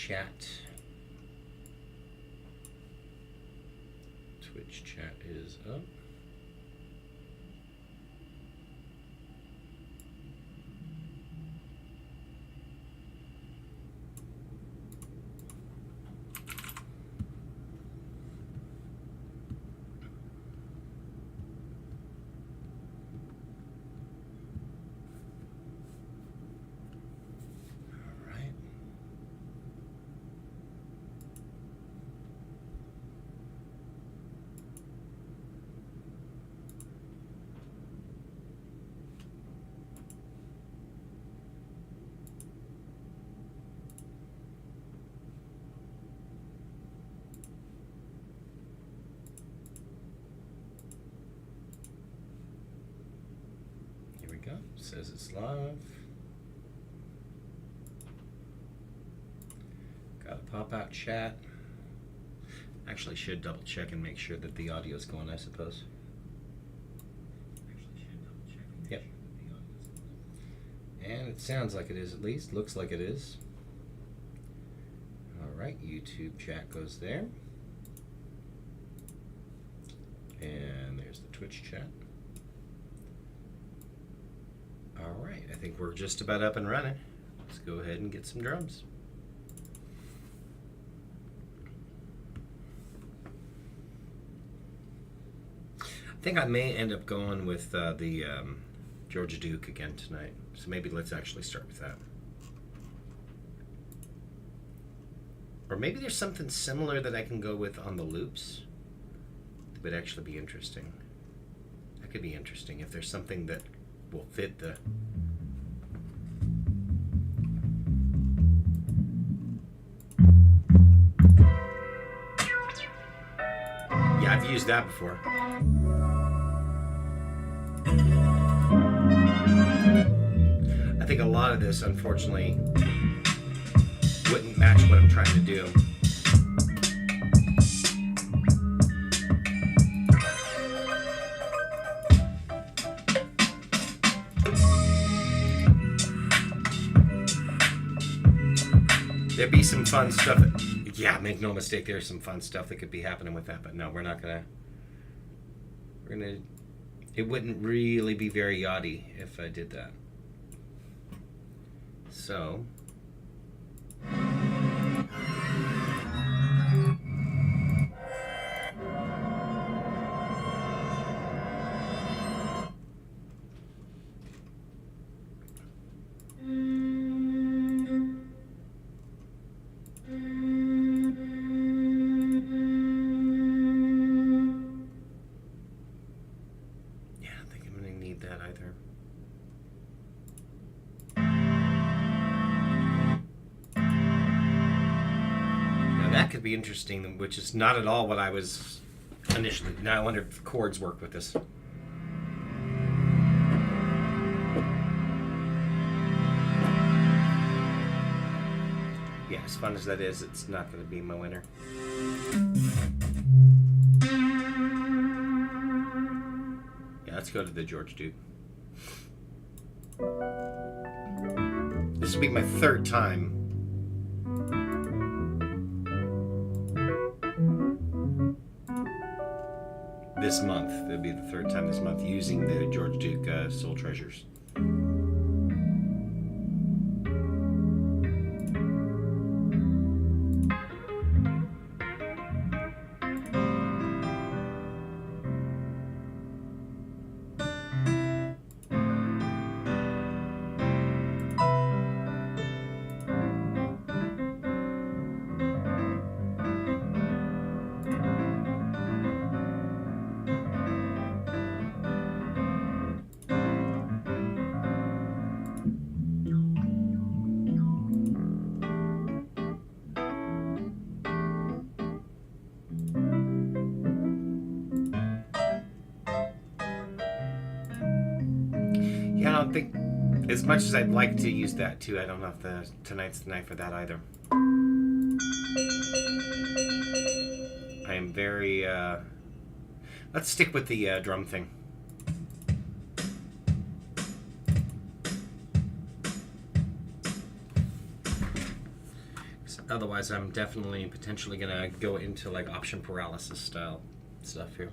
chat. Twitch chat is up. Says it's live. Got a pop-out chat. Actually should double check and make sure that the audio is going, I suppose. Yep. And it sounds like it is, at least. Looks like it is. Alright, YouTube chat goes there. And there's the Twitch chat. All right, I think we're just about up and running. Let's go ahead and get some drums. I think I may end up going with the Georgia Duke again tonight. So maybe let's actually start with that. Or maybe there's something similar that I can go with on the loops. That would actually be interesting. That could be interesting if there's something that will fit the... Yeah, I've used that before. I think a lot of this, unfortunately, wouldn't match what I'm trying to do. There'd be some fun stuff. Yeah, make no mistake, there's some fun stuff that could be happening with that, but no, we're not gonna. It wouldn't really be very yachty if I did that. So. Be interesting, which is not at all what I was initially. Now I wonder if chords work with this. Yeah, as fun as that is, it's not going to be my winner. Yeah, let's go to the George Duke. This will be my third time. This month, it'll be the third time this month using the George Duke Soul Treasures. As much as I'd like to use that too, I don't know if tonight's the night for that either. I am very, let's stick with the drum thing. Otherwise, I'm definitely potentially gonna go into like option paralysis style stuff here.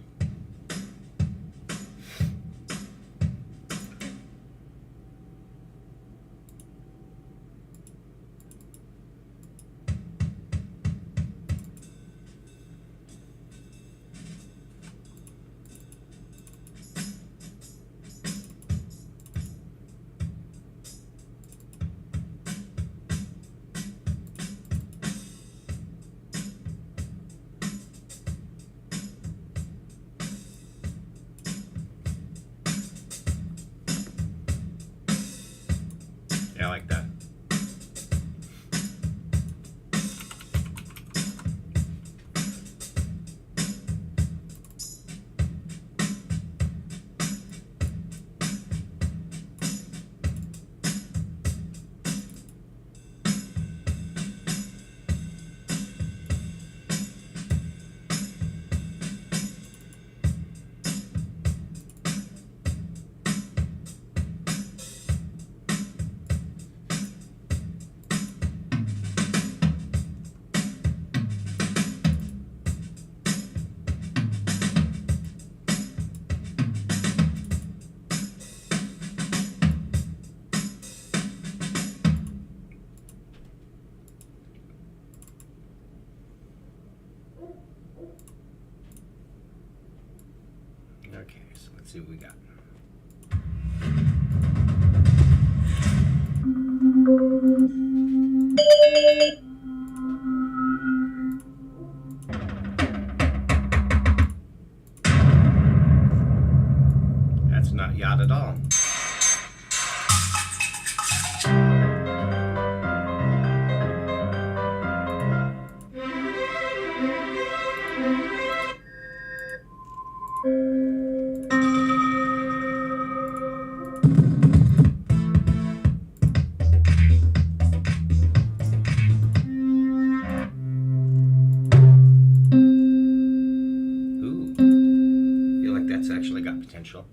Yeah, I like that. Okay, so let's see what we got. That's not yacht at all. Ooh, feel like that's actually got potential.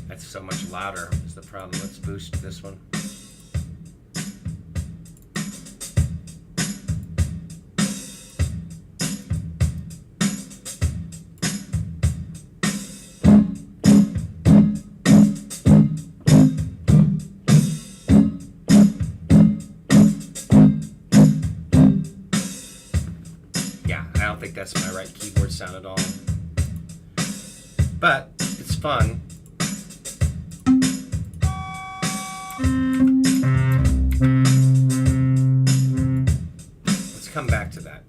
That's so much louder is the problem. Let's boost this one. Yeah, I don't think that's my right keyboard sound at all. But it's fun. Let's come back to that.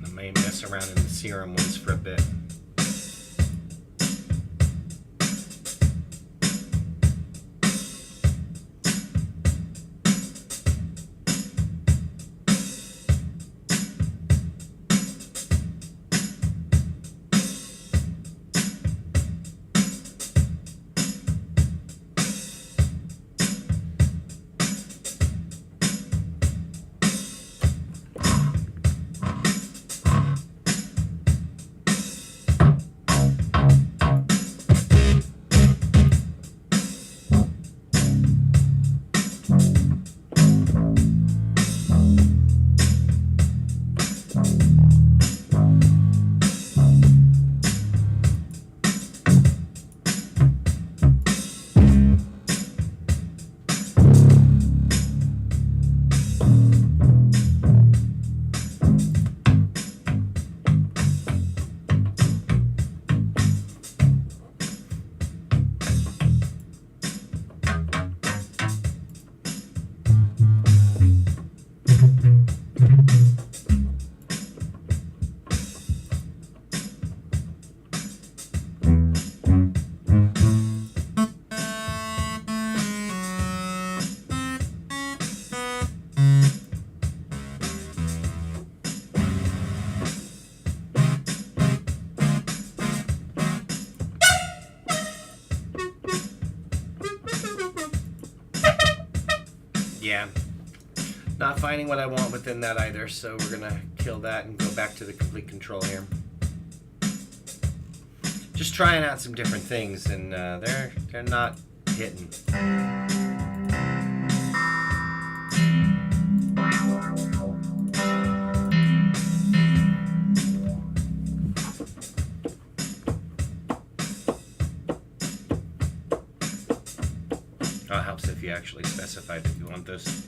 I may mess around in the Serum ones for a bit. Not finding what I want within that either, so we're gonna kill that and go back to the complete control here. Just trying out some different things, and they're not hitting. Oh, it helps if you actually specify that you want this.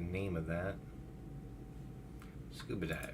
Name of that. Scuba dive.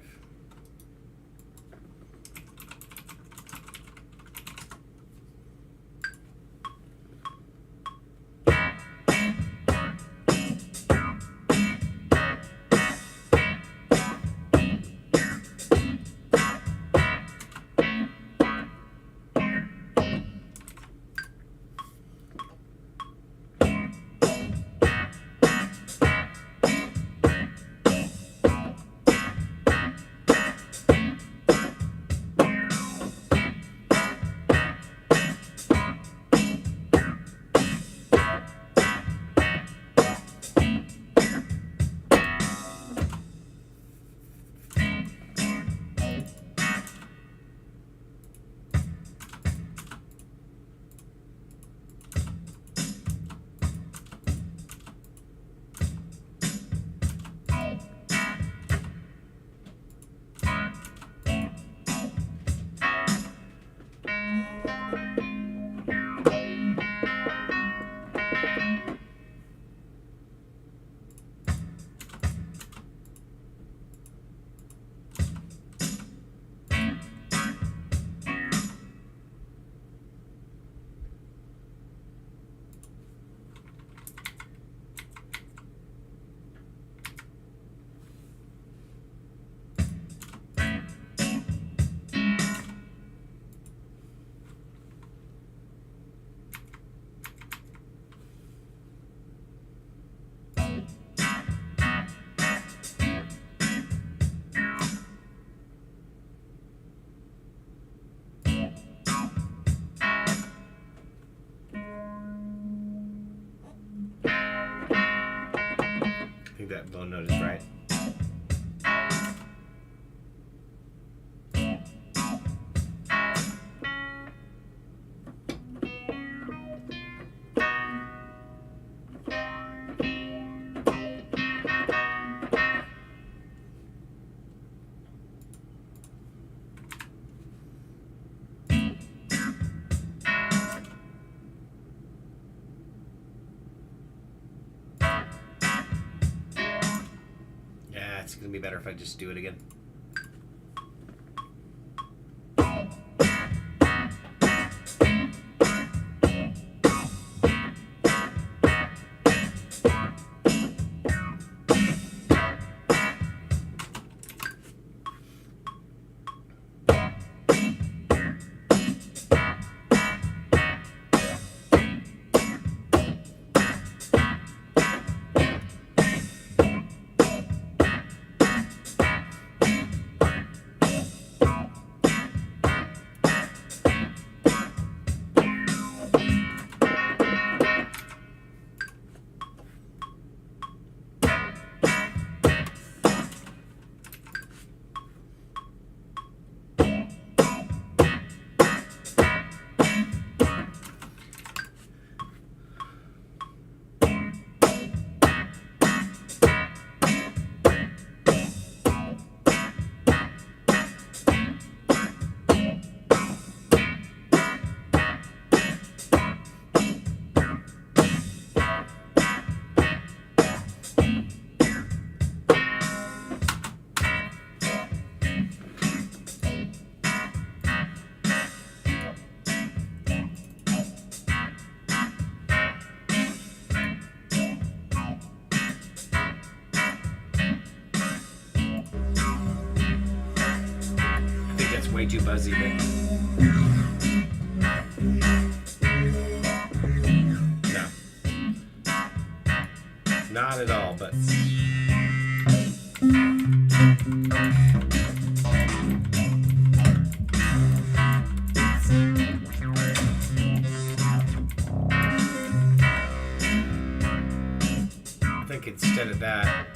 think that low note is right. It's going to be better if I just do it again. Way too buzzy, but no, not at all. But I think instead of that,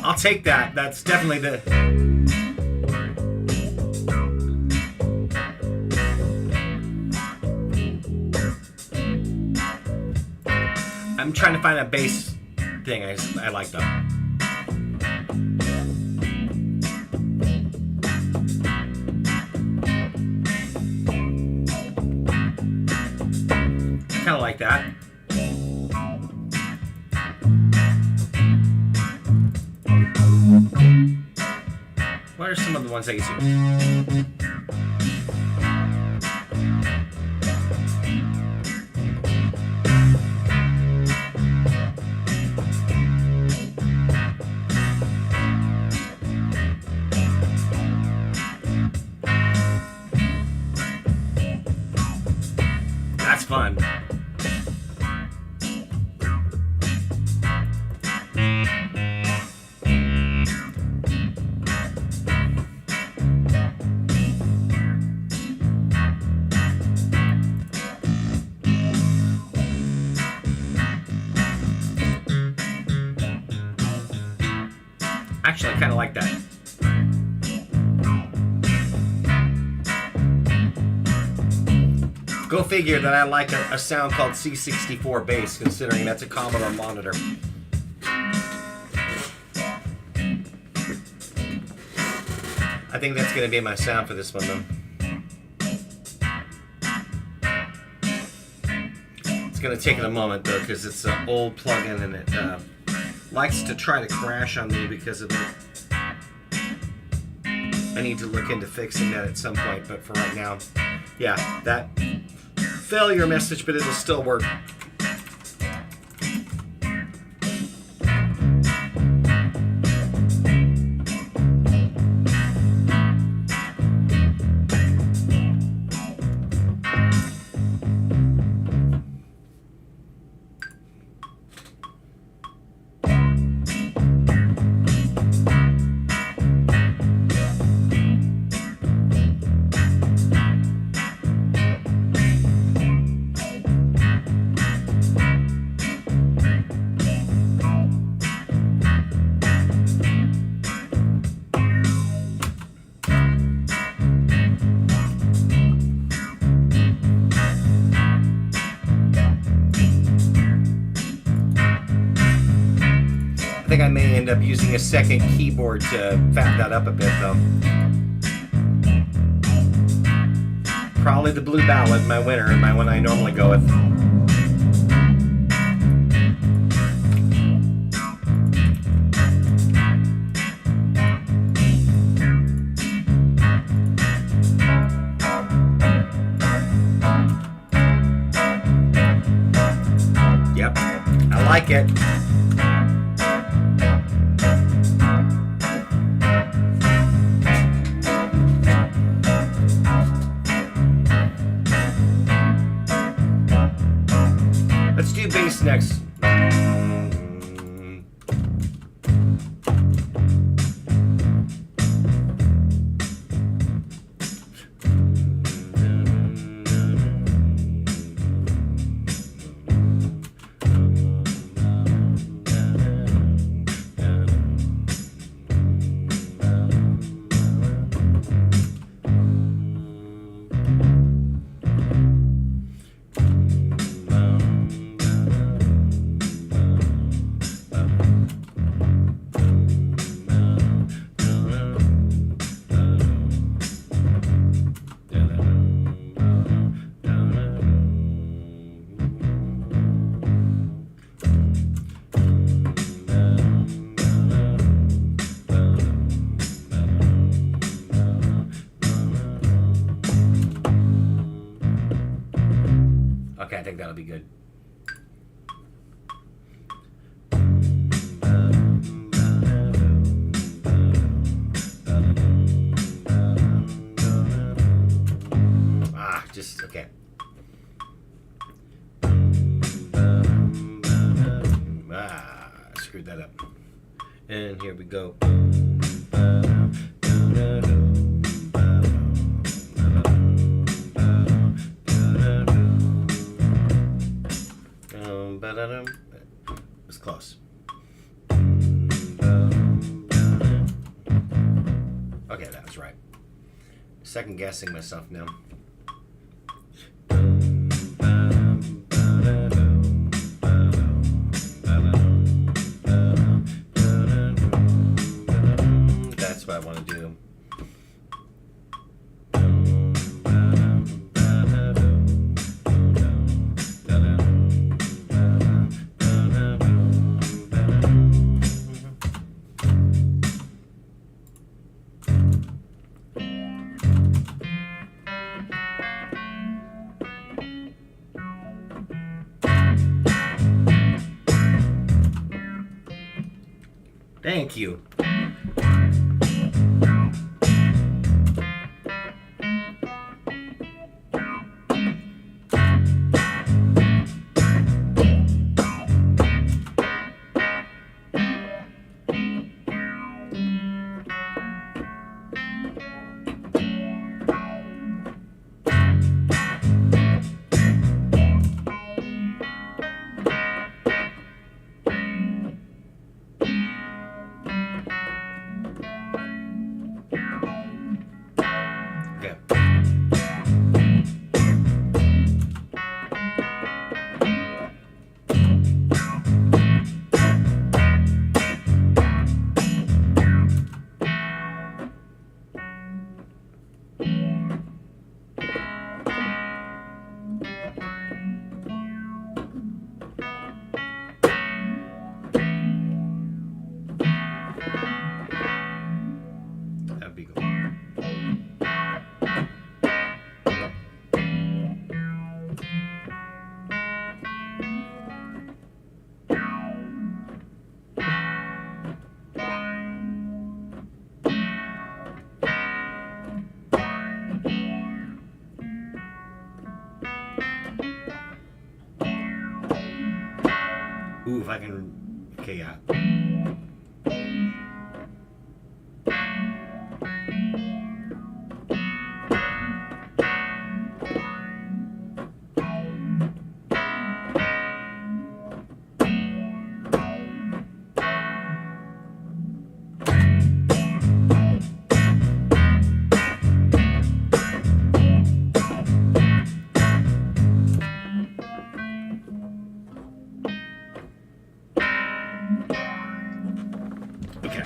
I'll take that. That's definitely the... I'm trying to find a bass thing I like though. Kind of like that. are some of the ones I used to? That's fun. Actually, I kind of like that. Go figure that I like a sound called C64 bass, considering that's a Commodore monitor. I think that's going to be my sound for this one, though. It's going to take it a moment, though, because it's an old plugin and it likes to try to crash on me because of it. I need to look into fixing that at some point, but for right now, yeah, that failure message, but it'll still work. I think I may end up using a second keyboard to fatten that up a bit, though. Probably the Blue Ballad, my winner, and my one I normally go with. Yep, I like it. Let's do bass next. Okay, I think that'll be good. Just okay. Screwed that up. And here we go. It was close. Okay, that was right. Second guessing myself now. That's what I want to do. Thank you. That'd be cool. Ooh, if I can... Okay, yeah. Okay.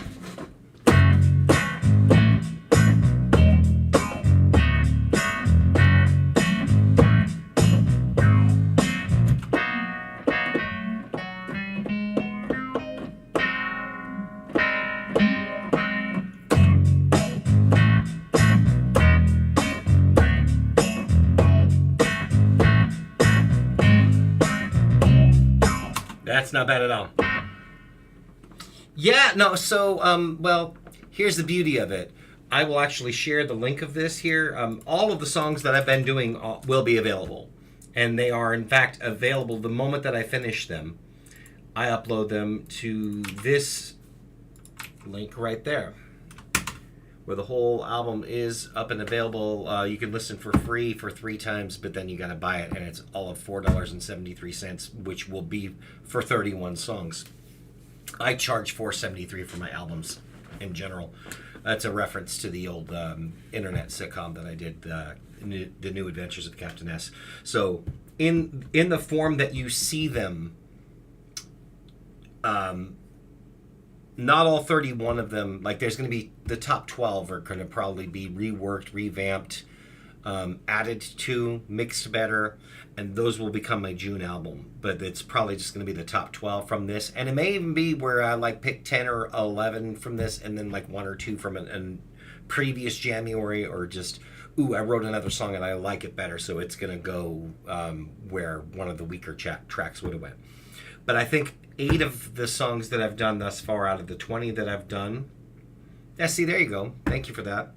That's not bad at all. Yeah, no, so, well, here's the beauty of it. I will actually share the link of this here. All of the songs that I've been doing will be available. And they are, in fact, available the moment that I finish them. I upload them to this link right there, where the whole album is up and available. You can listen for free for 3 times, but then you got to buy it, and it's all of $4.73, which will be for 31 songs. I charge $4.73 for my albums in general. That's a reference to the old internet sitcom that I did, The New Adventures of Captain S. So in the form that you see them, not all 31 of them, like there's going to be the top 12 are going to probably be reworked, revamped, added to, mixed better, and those will become my June album. But it's probably just going to be the top 12 from this, and it may even be where I like pick 10 or 11 from this, and then like 1 or 2 from a previous January, or just I wrote another song and I like it better, so it's going to go where one of the weaker tracks would have went. But I think 8 of the songs that I've done thus far out of the 20 that I've done. Yeah, see, there you go. Thank you for that.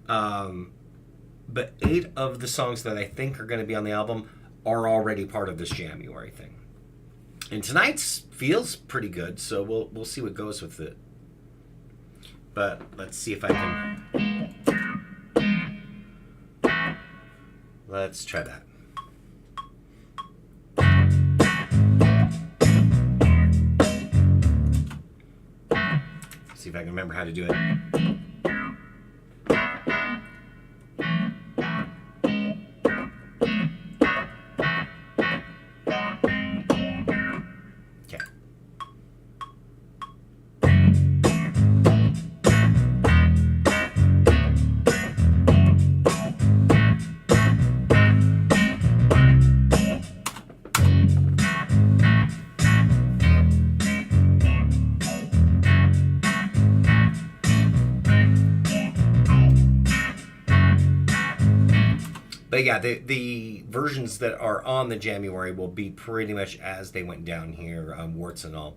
But 8 of the songs that I think are going to be on the album are already part of this January thing. And tonight's feels pretty good, so we'll see what goes with it. But let's see if I can... Let's try that. See if I can remember how to do it. Okay. But yeah, the versions that are on the January will be pretty much as they went down here, warts and all.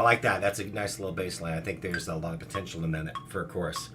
like that. That's a nice little bass line. I think there's a lot of potential in that for a chorus.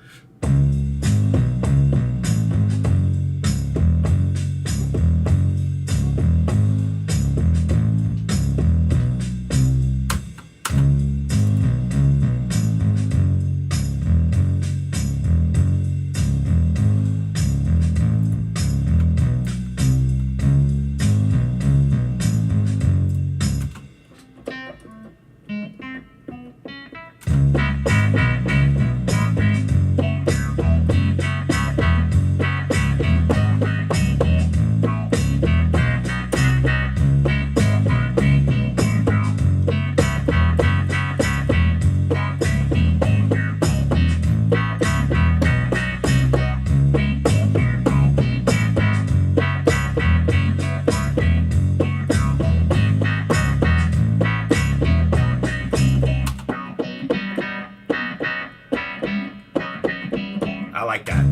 I like that.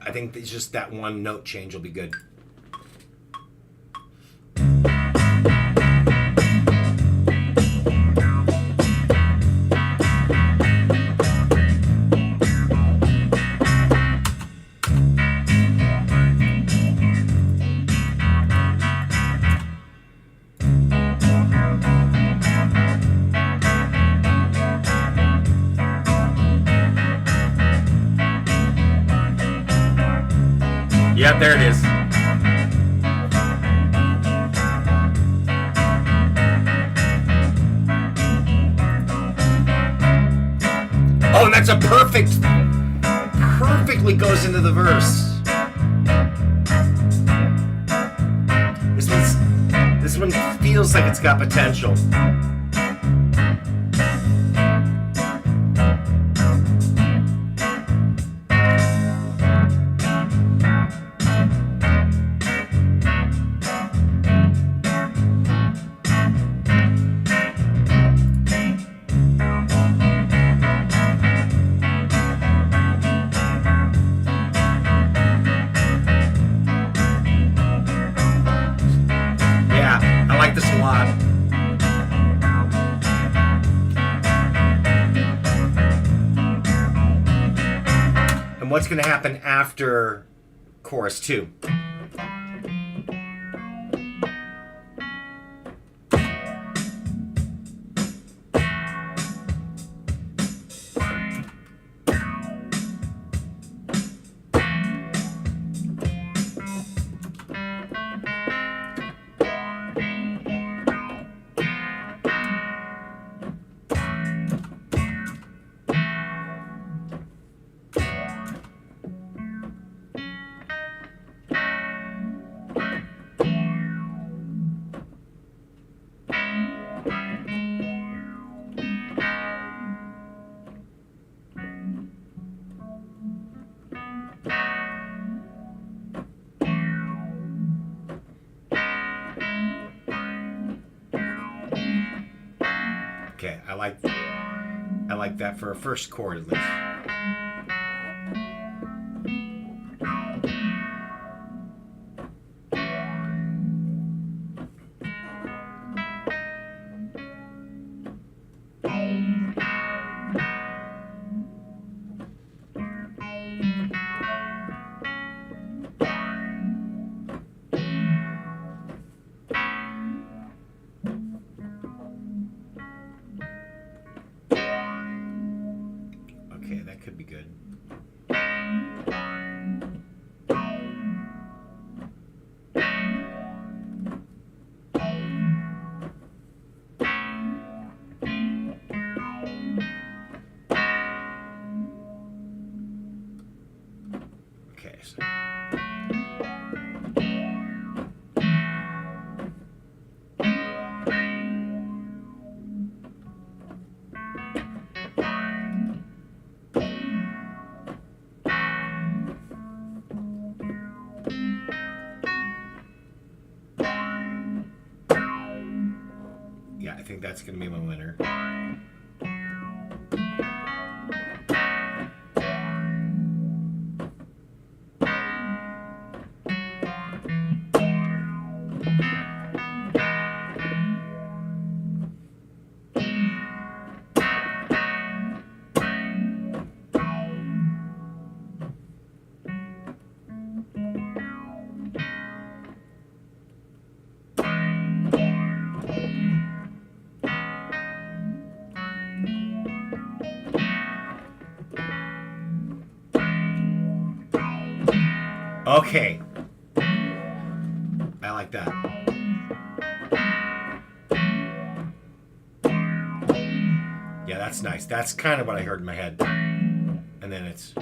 I think it's just that one note change will be good. Yep, there it is. Oh, and that's a perfectly goes into the verse. This one feels like it's got potential. I like this a lot. And what's going to happen after chorus 2? Okay, I like that for a first chord at least. so. Yeah, I think that's going to be my winner. Okay. I like that. Yeah, that's nice. That's kind of what I heard in my head. And then it's...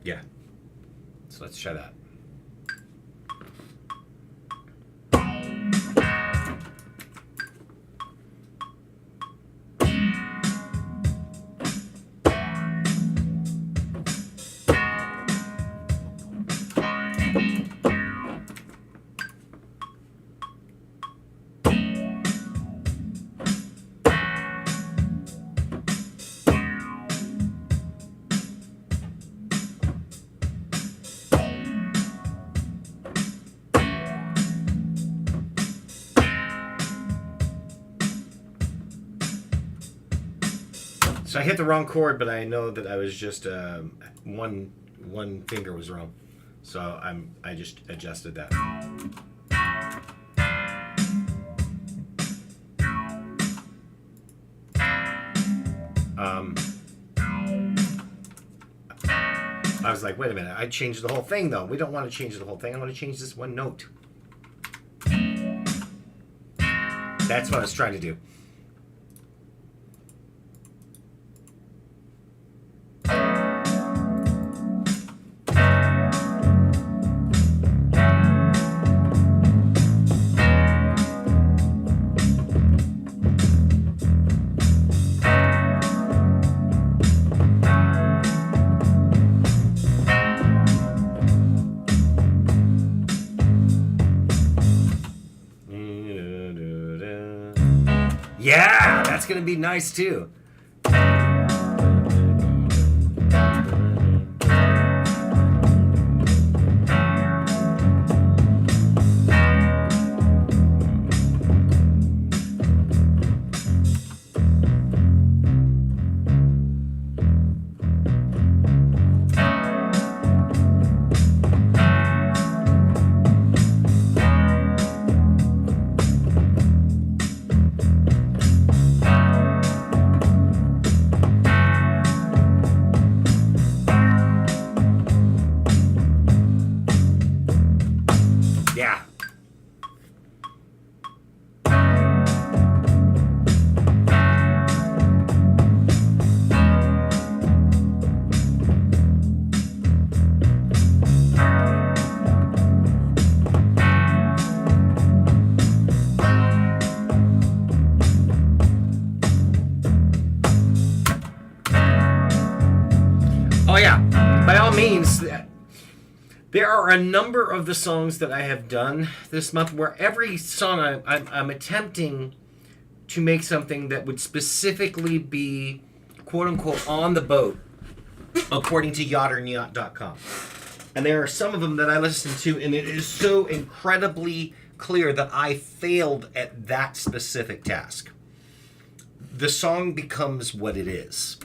Yeah. So let's try that. So I hit the wrong chord, but I know that I was just one finger was wrong. So I just adjusted that. I was like, wait a minute, I changed the whole thing though. We don't want to change the whole thing. I want to change this one note. That's what I was trying to do. Yeah, that's gonna be nice too. Yeah. Oh yeah, by all means, there are a number of the songs that I have done this month where every song I'm attempting to make something that would specifically be quote unquote on the boat according to yachternyot.com. And there are some of them that I listen to and it is so incredibly clear that I failed at that specific task. The song becomes what it is.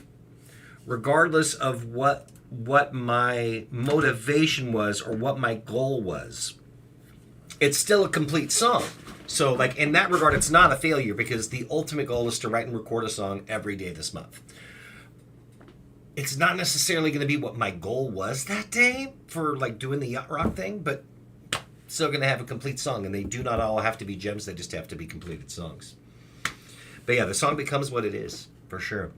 Regardless of what what my motivation was or what my goal was, it's still a complete song. So, like, in that regard, it's not a failure because the ultimate goal is to write and record a song every day this month. It's not necessarily going to be what my goal was that day for, like, doing the yacht rock thing, but still going to have a complete song. And they do not all have to be gems, they just have to be completed songs. But yeah, the song becomes what it is, for sure.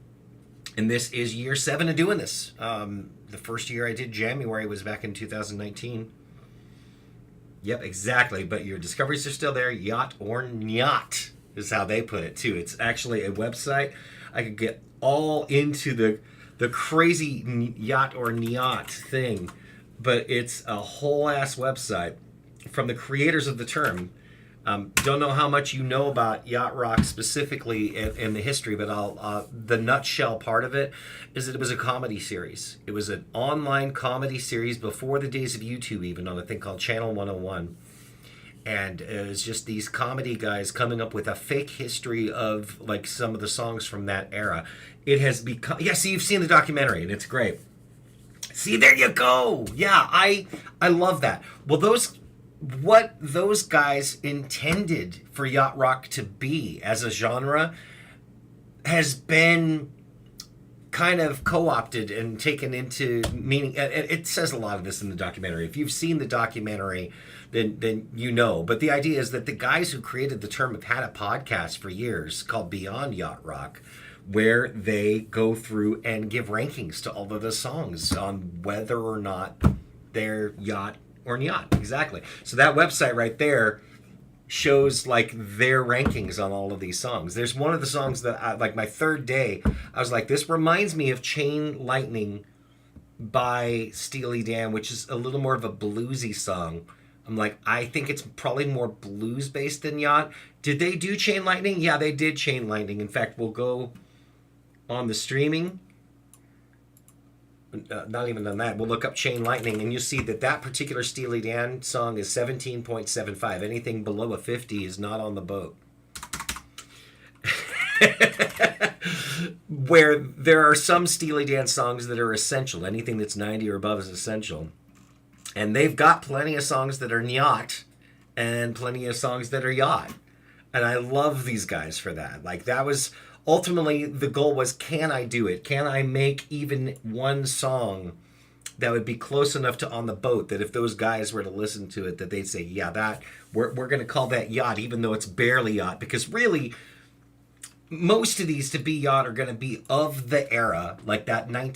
And this is year 7 of doing this. The first year I did January was back in 2019. Yep, exactly. But your discoveries are still there. Yacht or Nyat is how they put it, too. It's actually a website. I could get all into the crazy Yacht or Nyat thing, but it's a whole-ass website from the creators of the term. Don't know how much you know about yacht rock specifically in the history, but the nutshell part of it is that it was a comedy series. It was an online comedy series before the days of YouTube, even on a thing called Channel 101. And it was just these comedy guys coming up with a fake history of like some of the songs from that era. It has become, yeah, see, you've seen the documentary and it's great. See, there you go. Yeah, I love that. Well, what those guys intended for yacht rock to be as a genre has been kind of co-opted and taken into meaning. It says a lot of this in the documentary. If you've seen the documentary, then you know. But the idea is that the guys who created the term have had a podcast for years called Beyond Yacht Rock, where they go through and give rankings to all of the songs on whether or not they're yacht or Nyat, exactly. So that website right there shows like their rankings on all of these songs. There's one of the songs that like my third day, I was like, this reminds me of Chain Lightning by Steely Dan, which is a little more of a bluesy song. I'm like, I think it's probably more blues based than yacht. Did they do Chain Lightning? Yeah, they did Chain Lightning. In fact, we'll go on the streaming. Not even on that. We'll look up Chain Lightning and you'll see that particular Steely Dan song is 17.75. Anything below a 50 is not on the boat. Where there are some Steely Dan songs that are essential. Anything that's 90 or above is essential. And they've got plenty of songs that are Nyat and plenty of songs that are yacht. And I love these guys for that. Like, that was ultimately the goal was, can I do it? Can I make even one song that would be close enough to On the Boat that if those guys were to listen to it, that they'd say, yeah, that we're going to call that yacht, even though it's barely yacht. Because really, most of these to be yacht are going to be of the era, like that late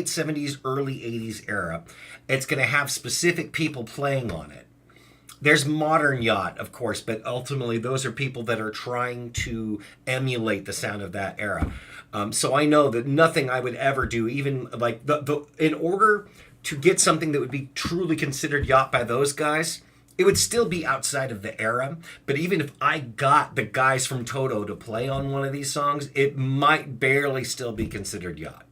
70s, early 80s era. It's going to have specific people playing on it. There's modern yacht, of course, but ultimately those are people that are trying to emulate the sound of that era. So I know that nothing I would ever do, even like in order to get something that would be truly considered yacht by those guys, it would still be outside of the era. But even if I got the guys from Toto to play on one of these songs, it might barely still be considered yacht.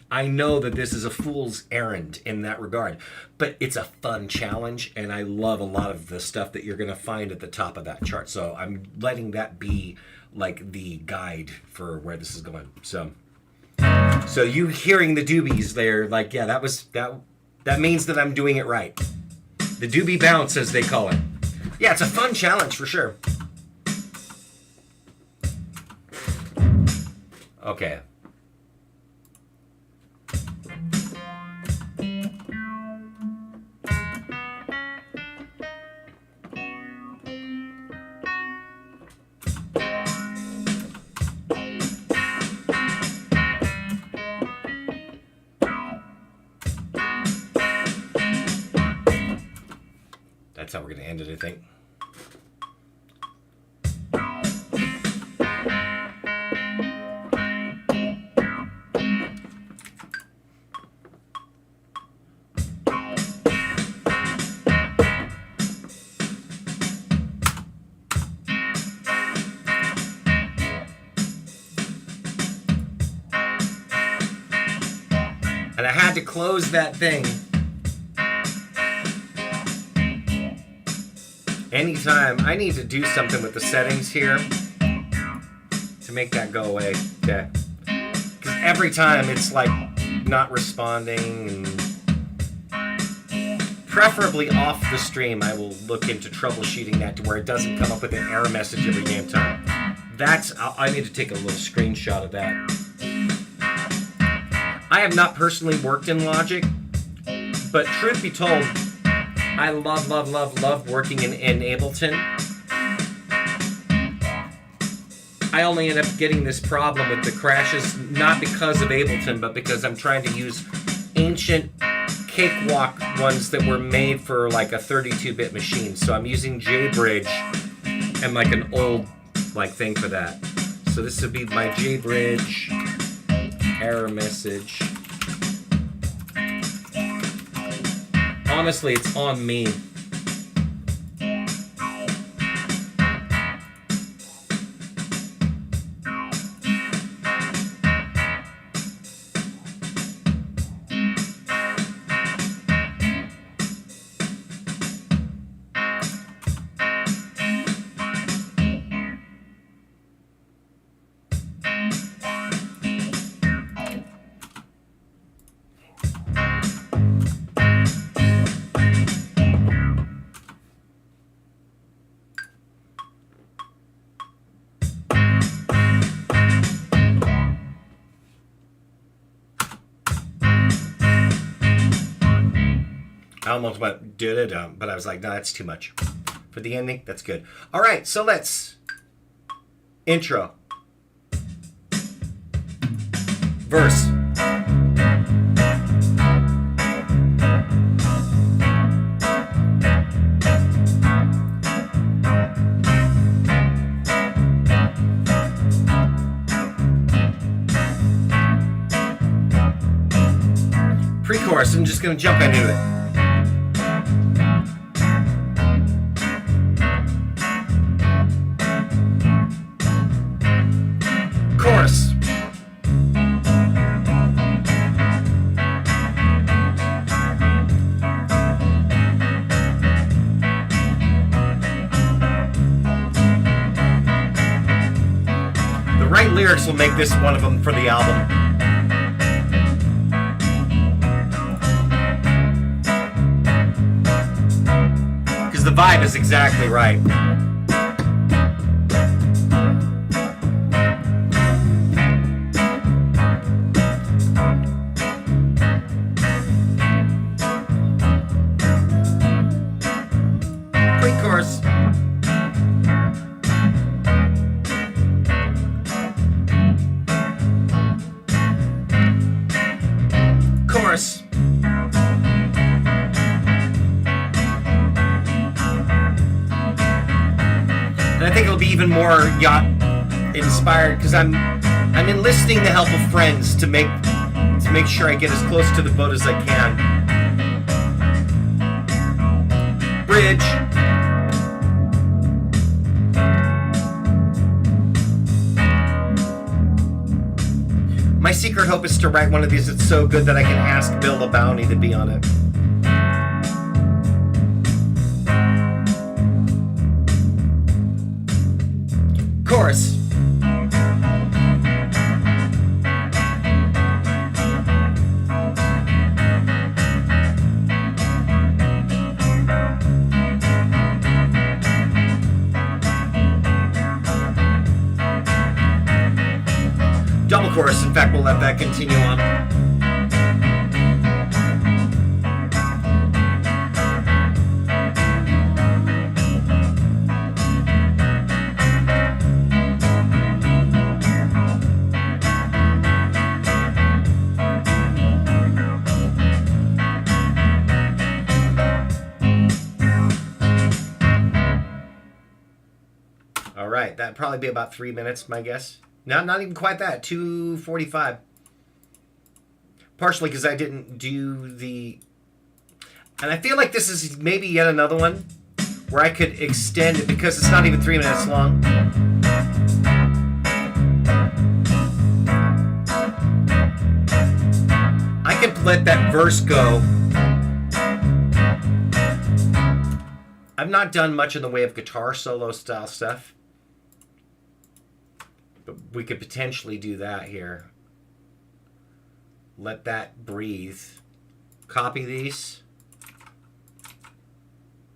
I know that this is a fool's errand in that regard, but it's a fun challenge, and I love a lot of the stuff that you're going to find at the top of that chart. So I'm letting that be like the guide for where this is going. So you hearing the doobies there, like, yeah, that means that I'm doing it right. The doobie bounce, as they call it. Yeah, it's a fun challenge for sure. Okay. That's how we're going to end it, I think. And I had to close that thing. Anytime I need to do something with the settings here to make that go away. Okay. Because every time it's like not responding, and preferably off the stream, I will look into troubleshooting that to where it doesn't come up with an error message every damn time. I need to take a little screenshot of that. I have not personally worked in Logic, but truth be told, I love working in Ableton. I only end up getting this problem with the crashes, not because of Ableton, but because I'm trying to use ancient cakewalk ones that were made for like a 32-bit machine. So I'm using JBridge and like an old thing for that. So this would be my JBridge error message. Honestly, it's on me. I almost went da-da-da, but I was like, no, that's too much. For the ending, that's good. All right, so let's intro. Verse. Pre-chorus, I'm just gonna jump into it. Chorus. The right lyrics will make this one of them for the album. Because the vibe is exactly right. Pre-chorus. Chorus. And I think it'll be even more yacht inspired because I'm enlisting the help of friends to make sure I get as close to the boat as I can. Bridge. My secret hope is to write one of these that's so good that I can ask Bill the Bounty to be on it. Chorus. Double chorus, in fact, we'll let that continue on. All right, that'd probably be about 3 minutes, my guess. No, not even quite that. 2:45. Partially because I didn't do the... And I feel like this is maybe yet another one where I could extend it because it's not even 3 minutes long. I could let that verse go. I've not done much in the way of guitar solo style stuff. But we could potentially do that here. let that breathe. Copy these.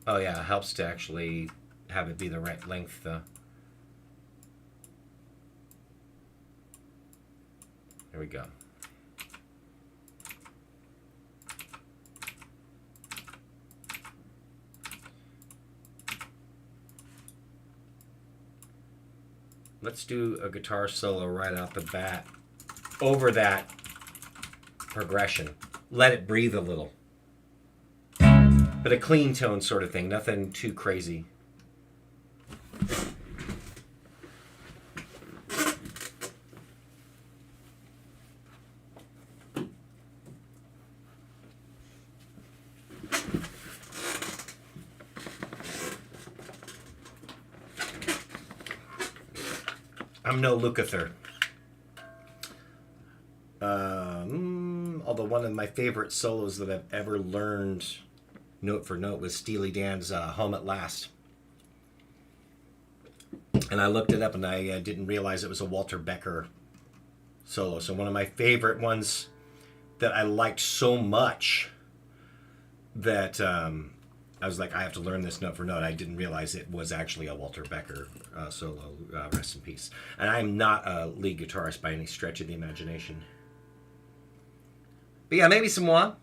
Oh yeah, it helps to actually have it be the right length. There we go. Let's do a guitar solo right off the bat over that progression. Let it breathe a little. But a clean tone sort of thing, nothing too crazy. I'm no Lukather. Although one of my favorite solos that I've ever learned note for note was Steely Dan's Home at Last. And I looked it up and I didn't realize it was a Walter Becker solo. So one of my favorite ones that I liked so much that I was like, I have to learn this note for note. I didn't realize it was actually a Walter Becker solo. Rest in peace. And I'm not a lead guitarist by any stretch of the imagination. But yeah, maybe some more.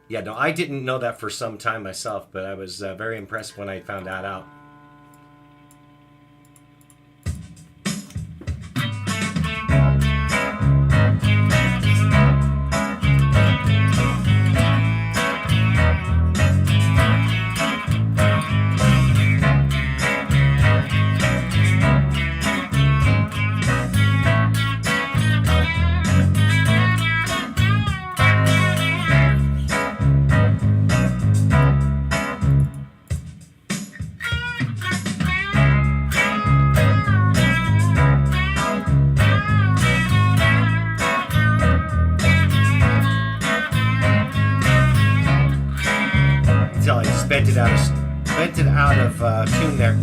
Yeah, no, I didn't know that for some time myself, but I was very impressed when I found that out. Bent it out of tune there.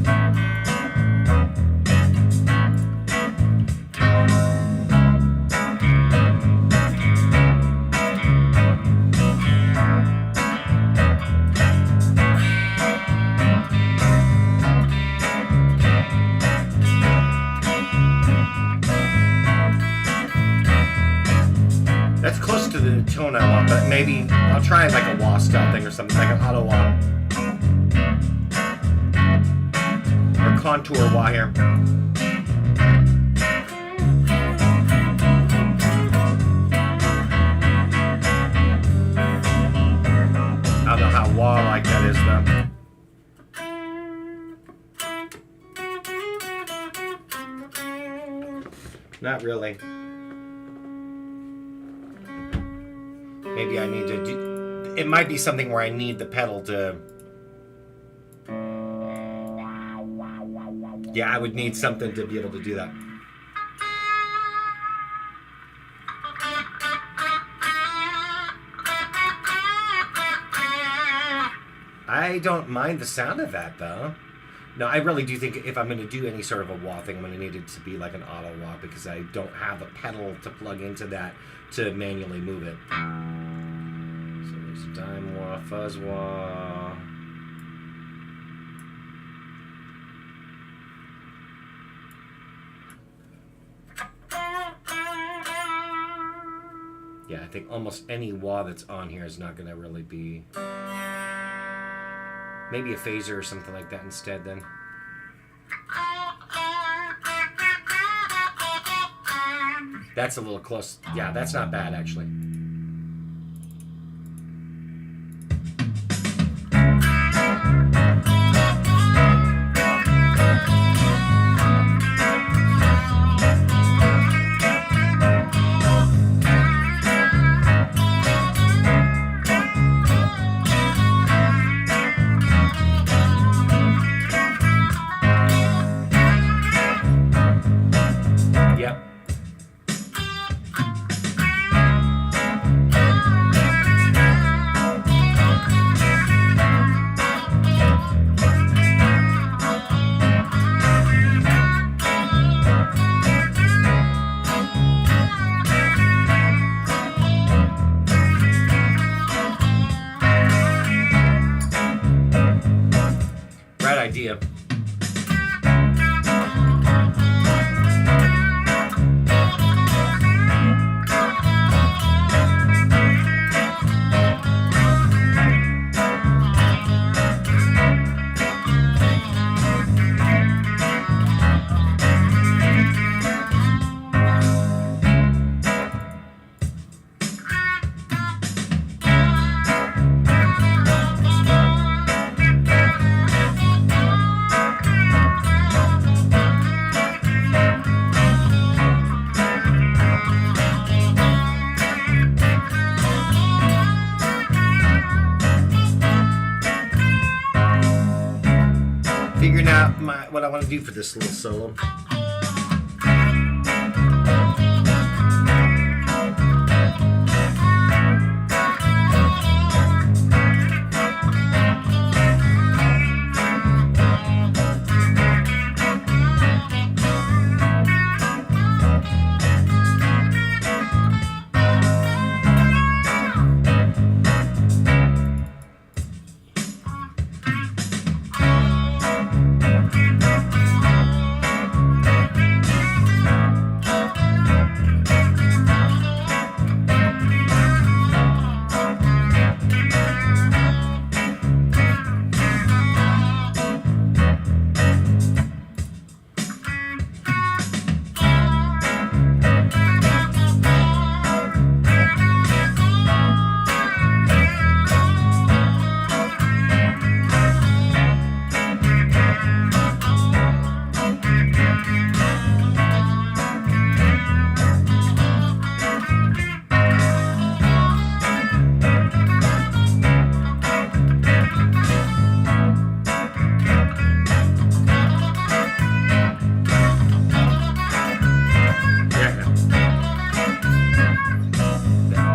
That's close to the tone I want, but maybe I'll try like a wah style thing or something, like an auto wah. Or contour wah here. I don't know how wah-like that is though. Not really. Maybe I need to do... It might be something where I need the pedal to... Yeah, I would need something to be able to do that. I don't mind the sound of that, though. No, I really do think if I'm going to do any sort of a wah thing, I'm going to need it to be like an auto wah because I don't have a pedal to plug into that to manually move it. So there's dime wah, fuzz wah. Yeah, I think almost any wah that's on here is not going to really be... Maybe a phaser or something like that instead then. That's a little close. Yeah, that's not bad actually. ya. Figuring out what I want to do for this little solo.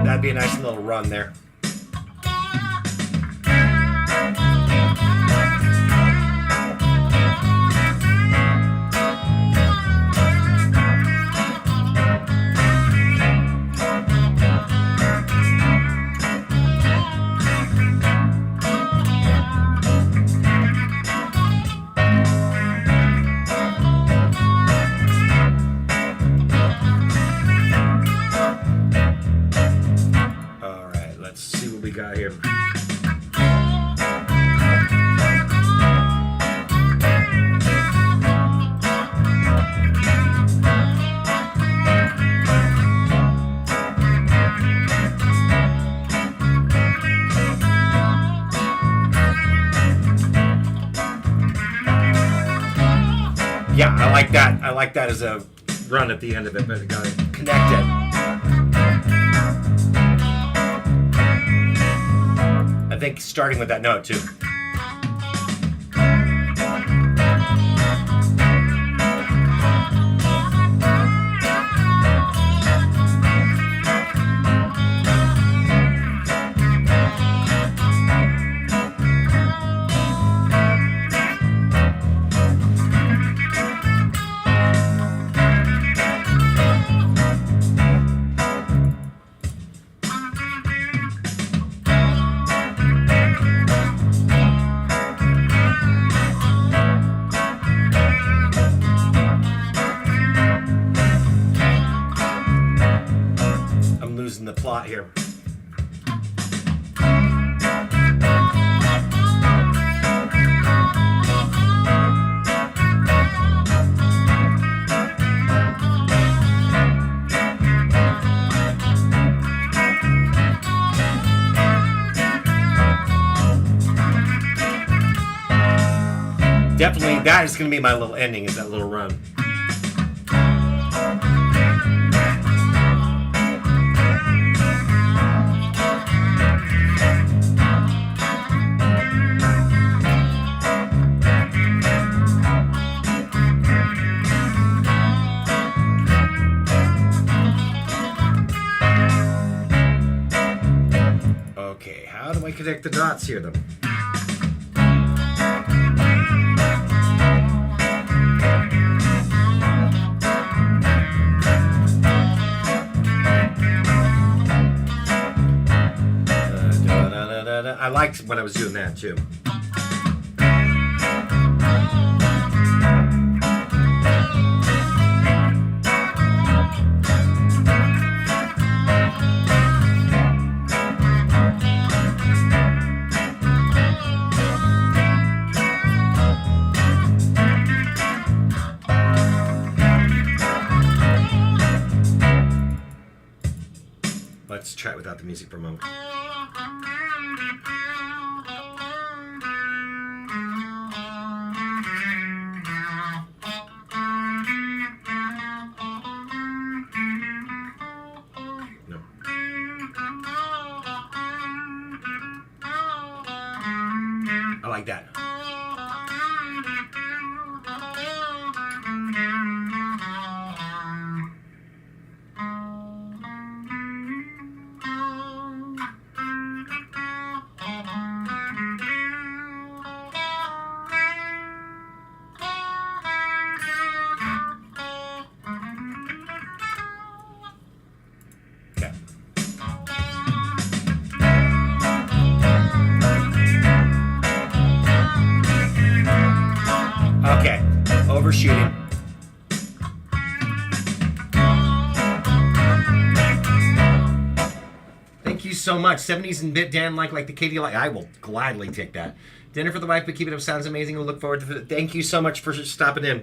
That'd be a nice little run there. Let's see what we got here. Yeah, I like that. I like that as a run at the end of it, but it got to connect it. I think starting with that note too. The plot here. Definitely, that is going to be my little ending, is that little run. Okay, how do I connect the dots here then? I liked when I was doing that too. without the music for a moment. No. I like that. Okay, overshooting. Thank you so much. 70s and bit Dan like the Katie like. I will gladly take that. Dinner for the wife, but keep it up. Sounds amazing. We'll look forward to it. Thank you so much for stopping in.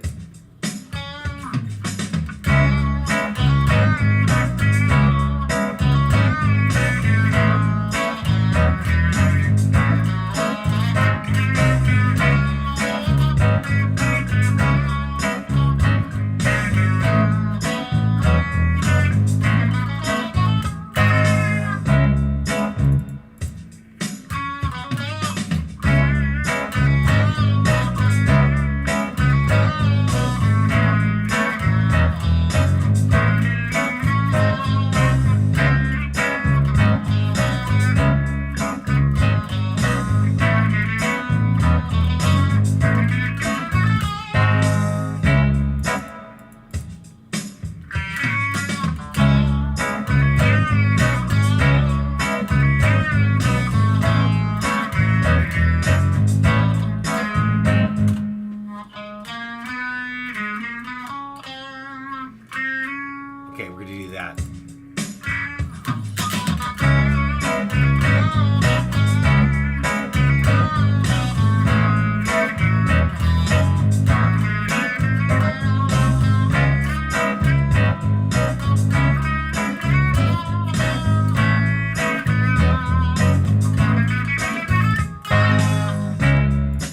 Okay, we're gonna do that.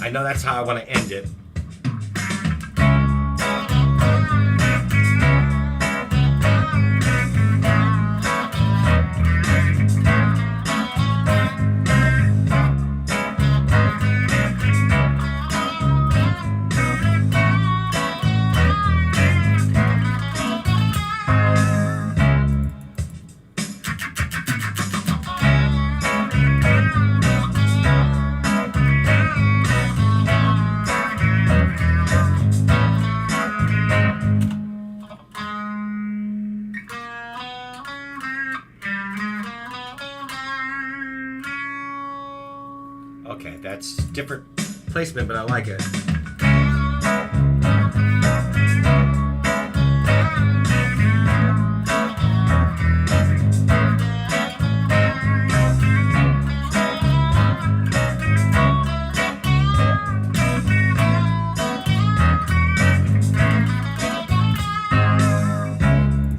I know that's how I want to end it. Okay, that's different placement, but I like it.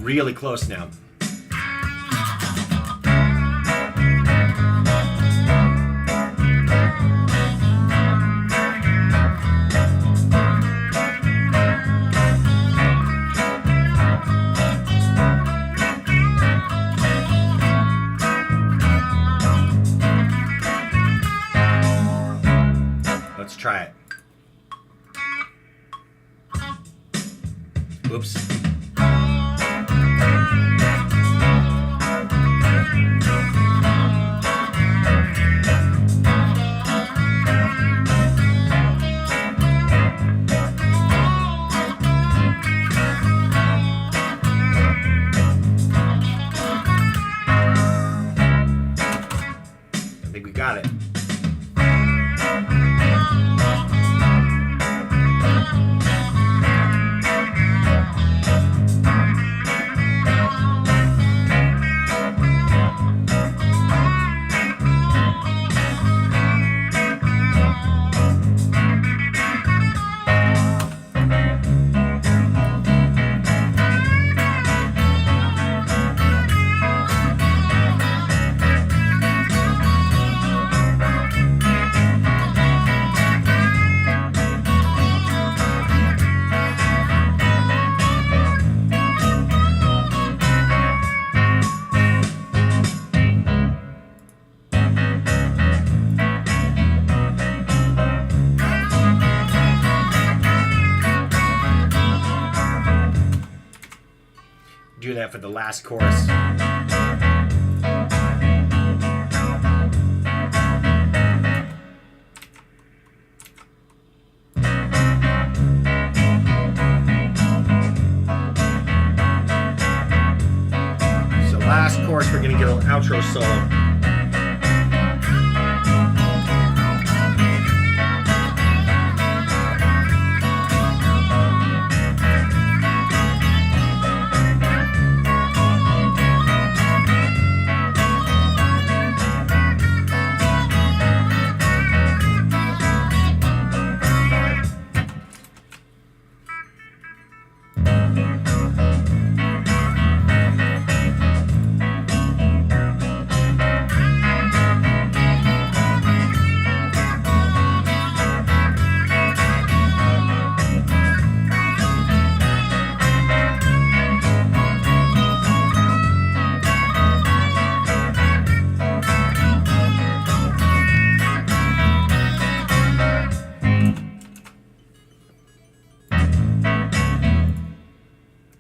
Really close now. Let's try it. Oops. I think we got it. that for the last chorus. So last chorus, we're gonna get an outro solo.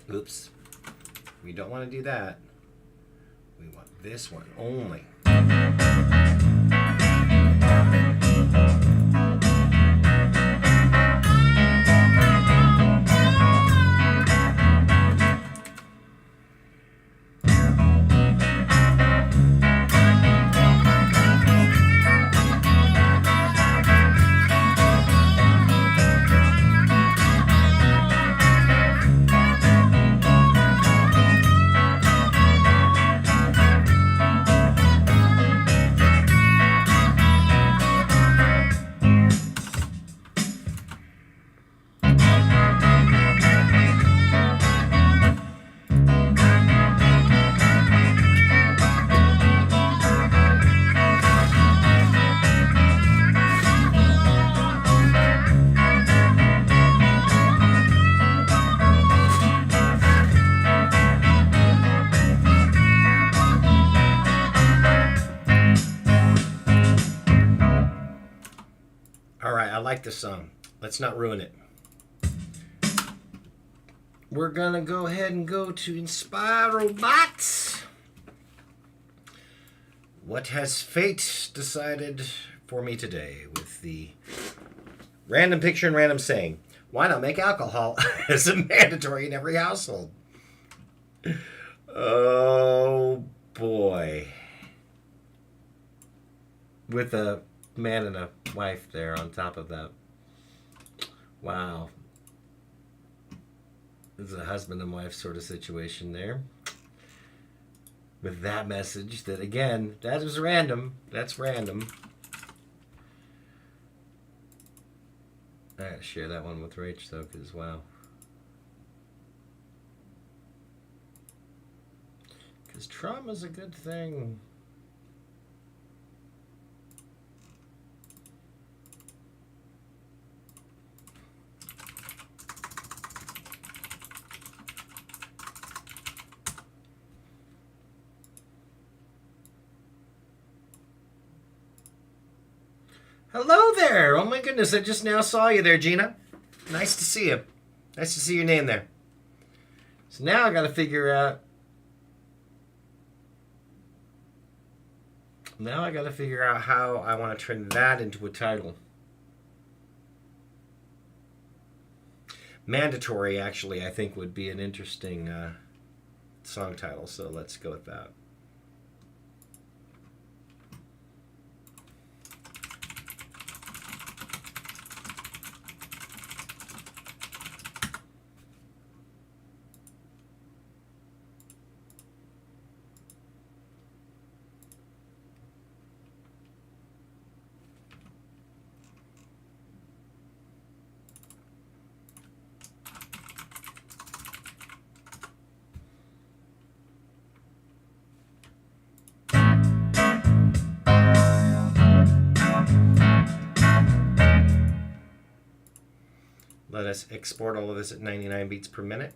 Oops. We don't want to do that. We want this one only. I like this song. Let's not ruin it. We're gonna go ahead and go to Inspirobots. What has fate decided for me today with the random picture and random saying? Why not make alcohol as a mandatory in every household? Oh boy. With a man and a wife there on top of that. Wow. This is a husband and wife sort of situation there. With that message that, again, that is random. That's random. I gotta share that one with Rach though, because wow. Because trauma's a good thing. Hello there! Oh my goodness, I just now saw you there, Gina. Nice to see you. Nice to see your name there. So now I gotta figure out... how I want to turn that into a title. Mandatory, actually, I think would be an interesting song title, so let's go with that. Let us export all of this at 99 beats per minute.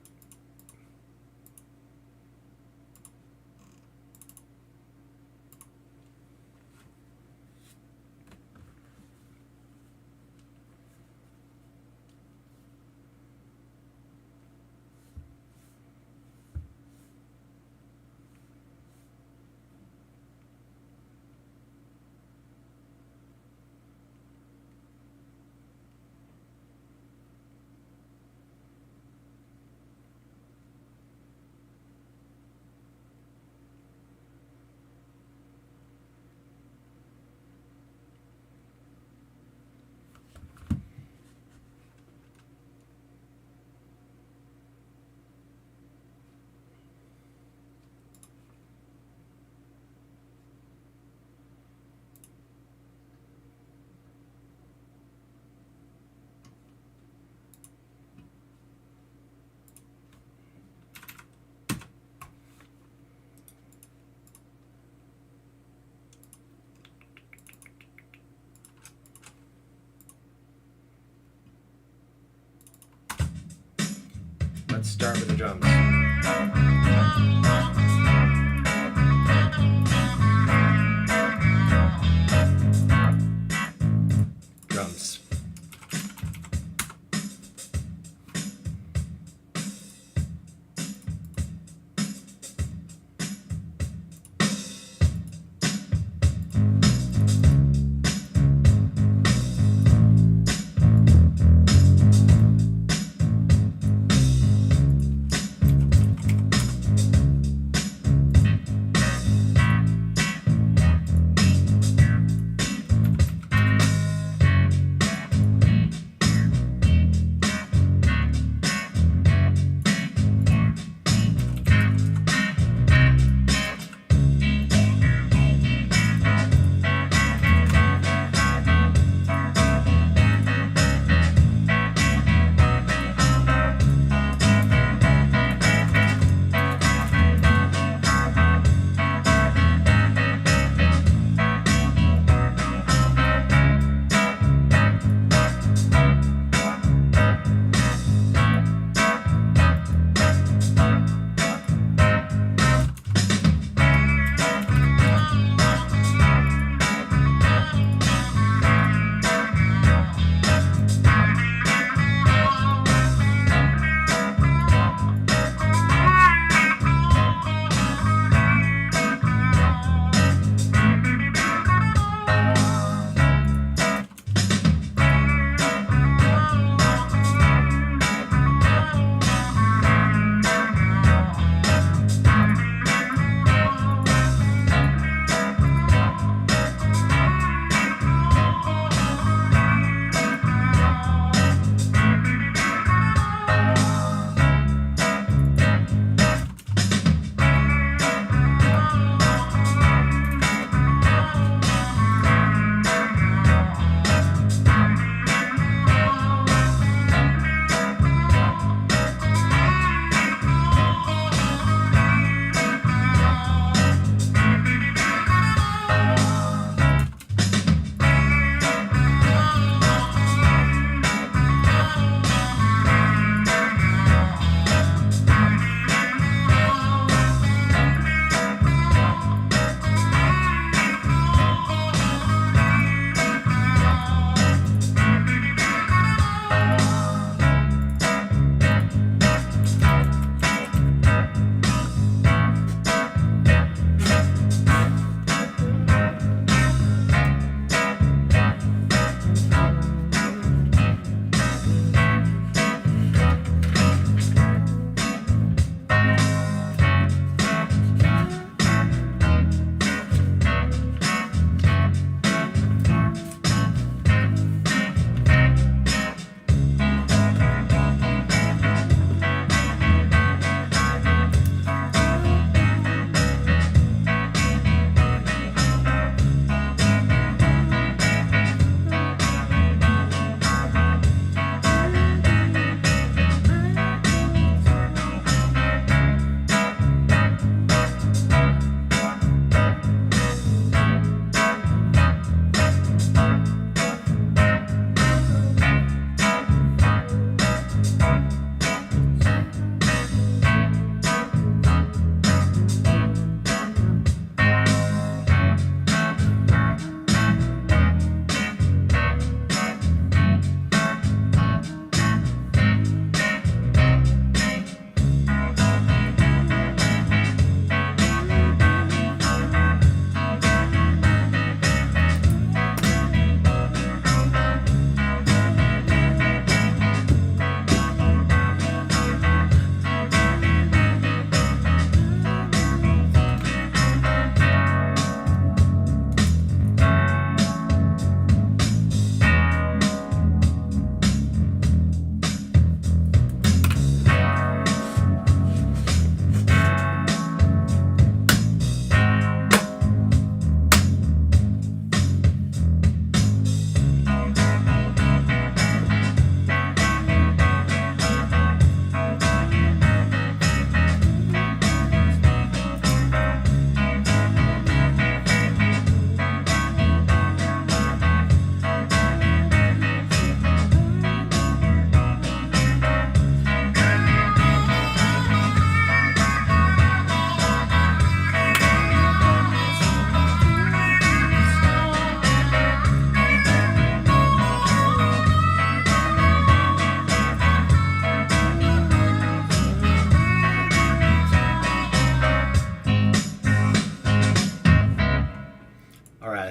let's start with the drums. Drums.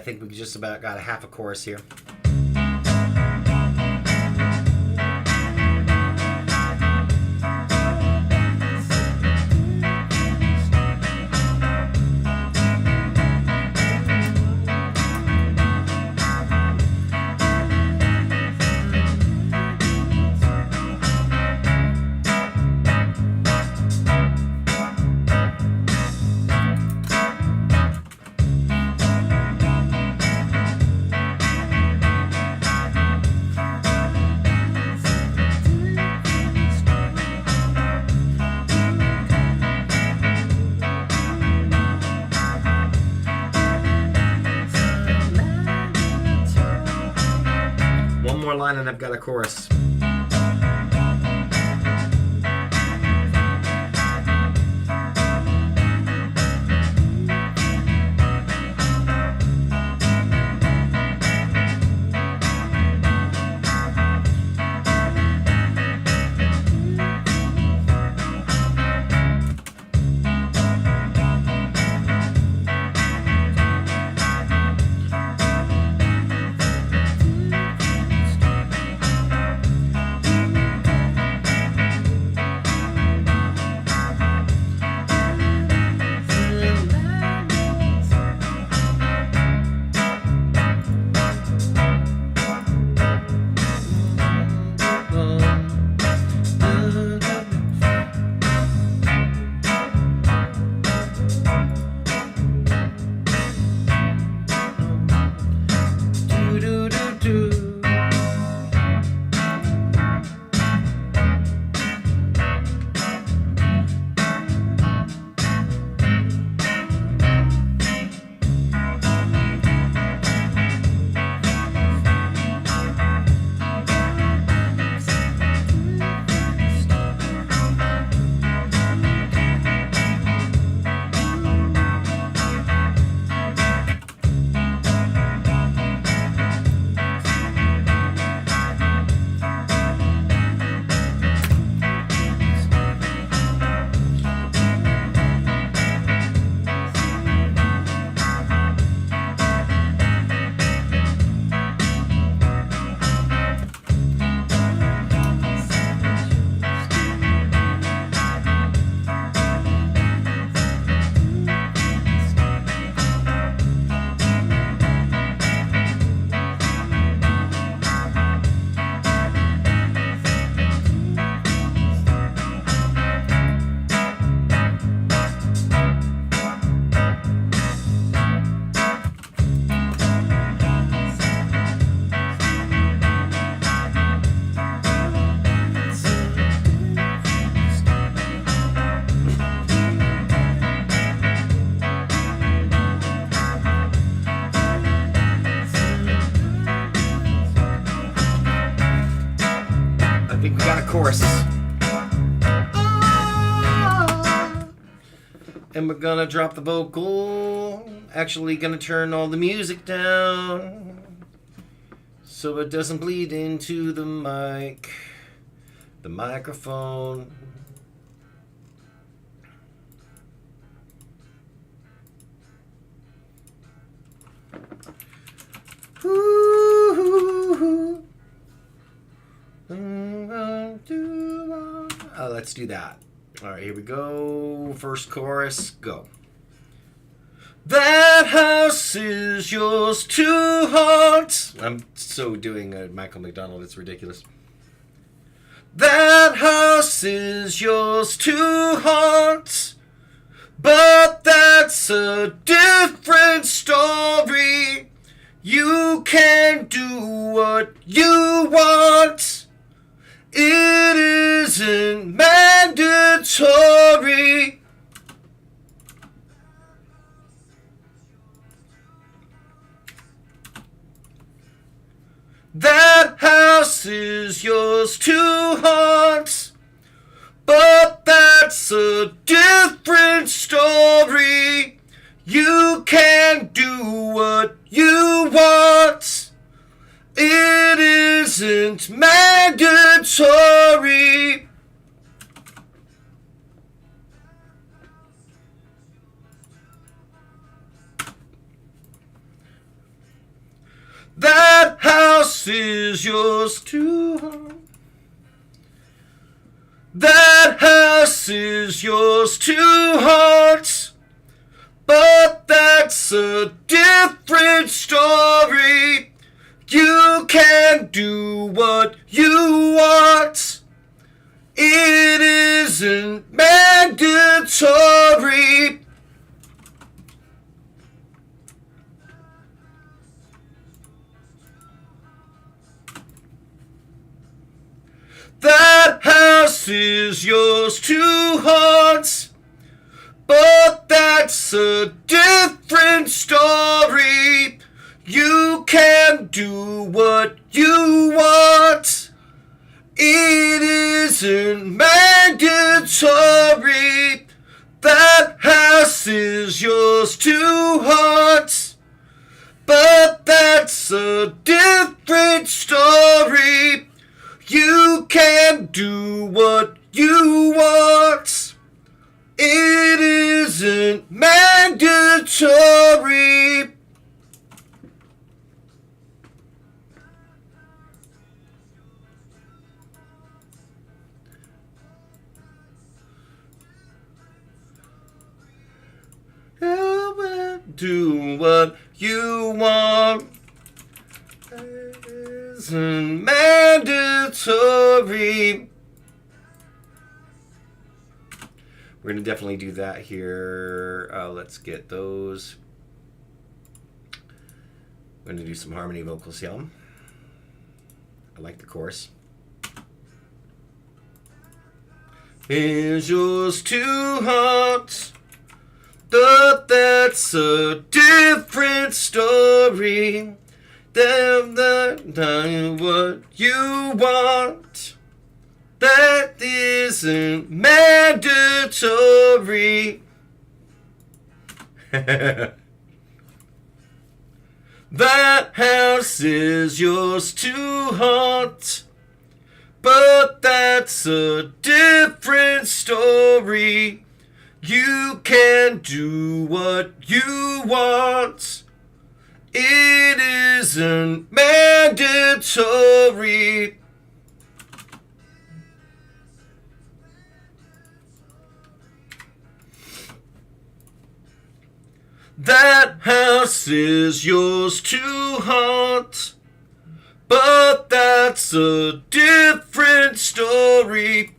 think we just about got a half a chorus here. More line and I've got a chorus. Chorus. And we're gonna drop the vocal. Actually gonna turn all the music down so it doesn't bleed into the mic, the microphone. Let's do that. All right, here we go. First chorus, go. That house is yours to haunt. I'm so doing a Michael McDonald, it's ridiculous. That house is yours to haunt, but that's a different story. You can do what you want. It isn't mandatory. That house is yours to haunt, but that's a different story. You can do what you want. It isn't mandatory. That house is yours to. That house is yours to haunt. But that's a different story. You can do what you want. It isn't mandatory. That house is yours to haunt. But that's a different story. You can do what you want. It isn't mandatory. That house is yours to haunt. But that's a different story. You can do what you want. It isn't mandatory. Do what you want. It isn't mandatory. We're going to definitely do that here. Let's get those. We're going to do some harmony vocals here. I like the chorus. Is yours too hot? But that's a different story. Than what you want. That isn't mandatory. That house is yours to haunt. But that's a different story. You can do what you want. It isn't mandatory. That house is yours to haunt. But that's a different story.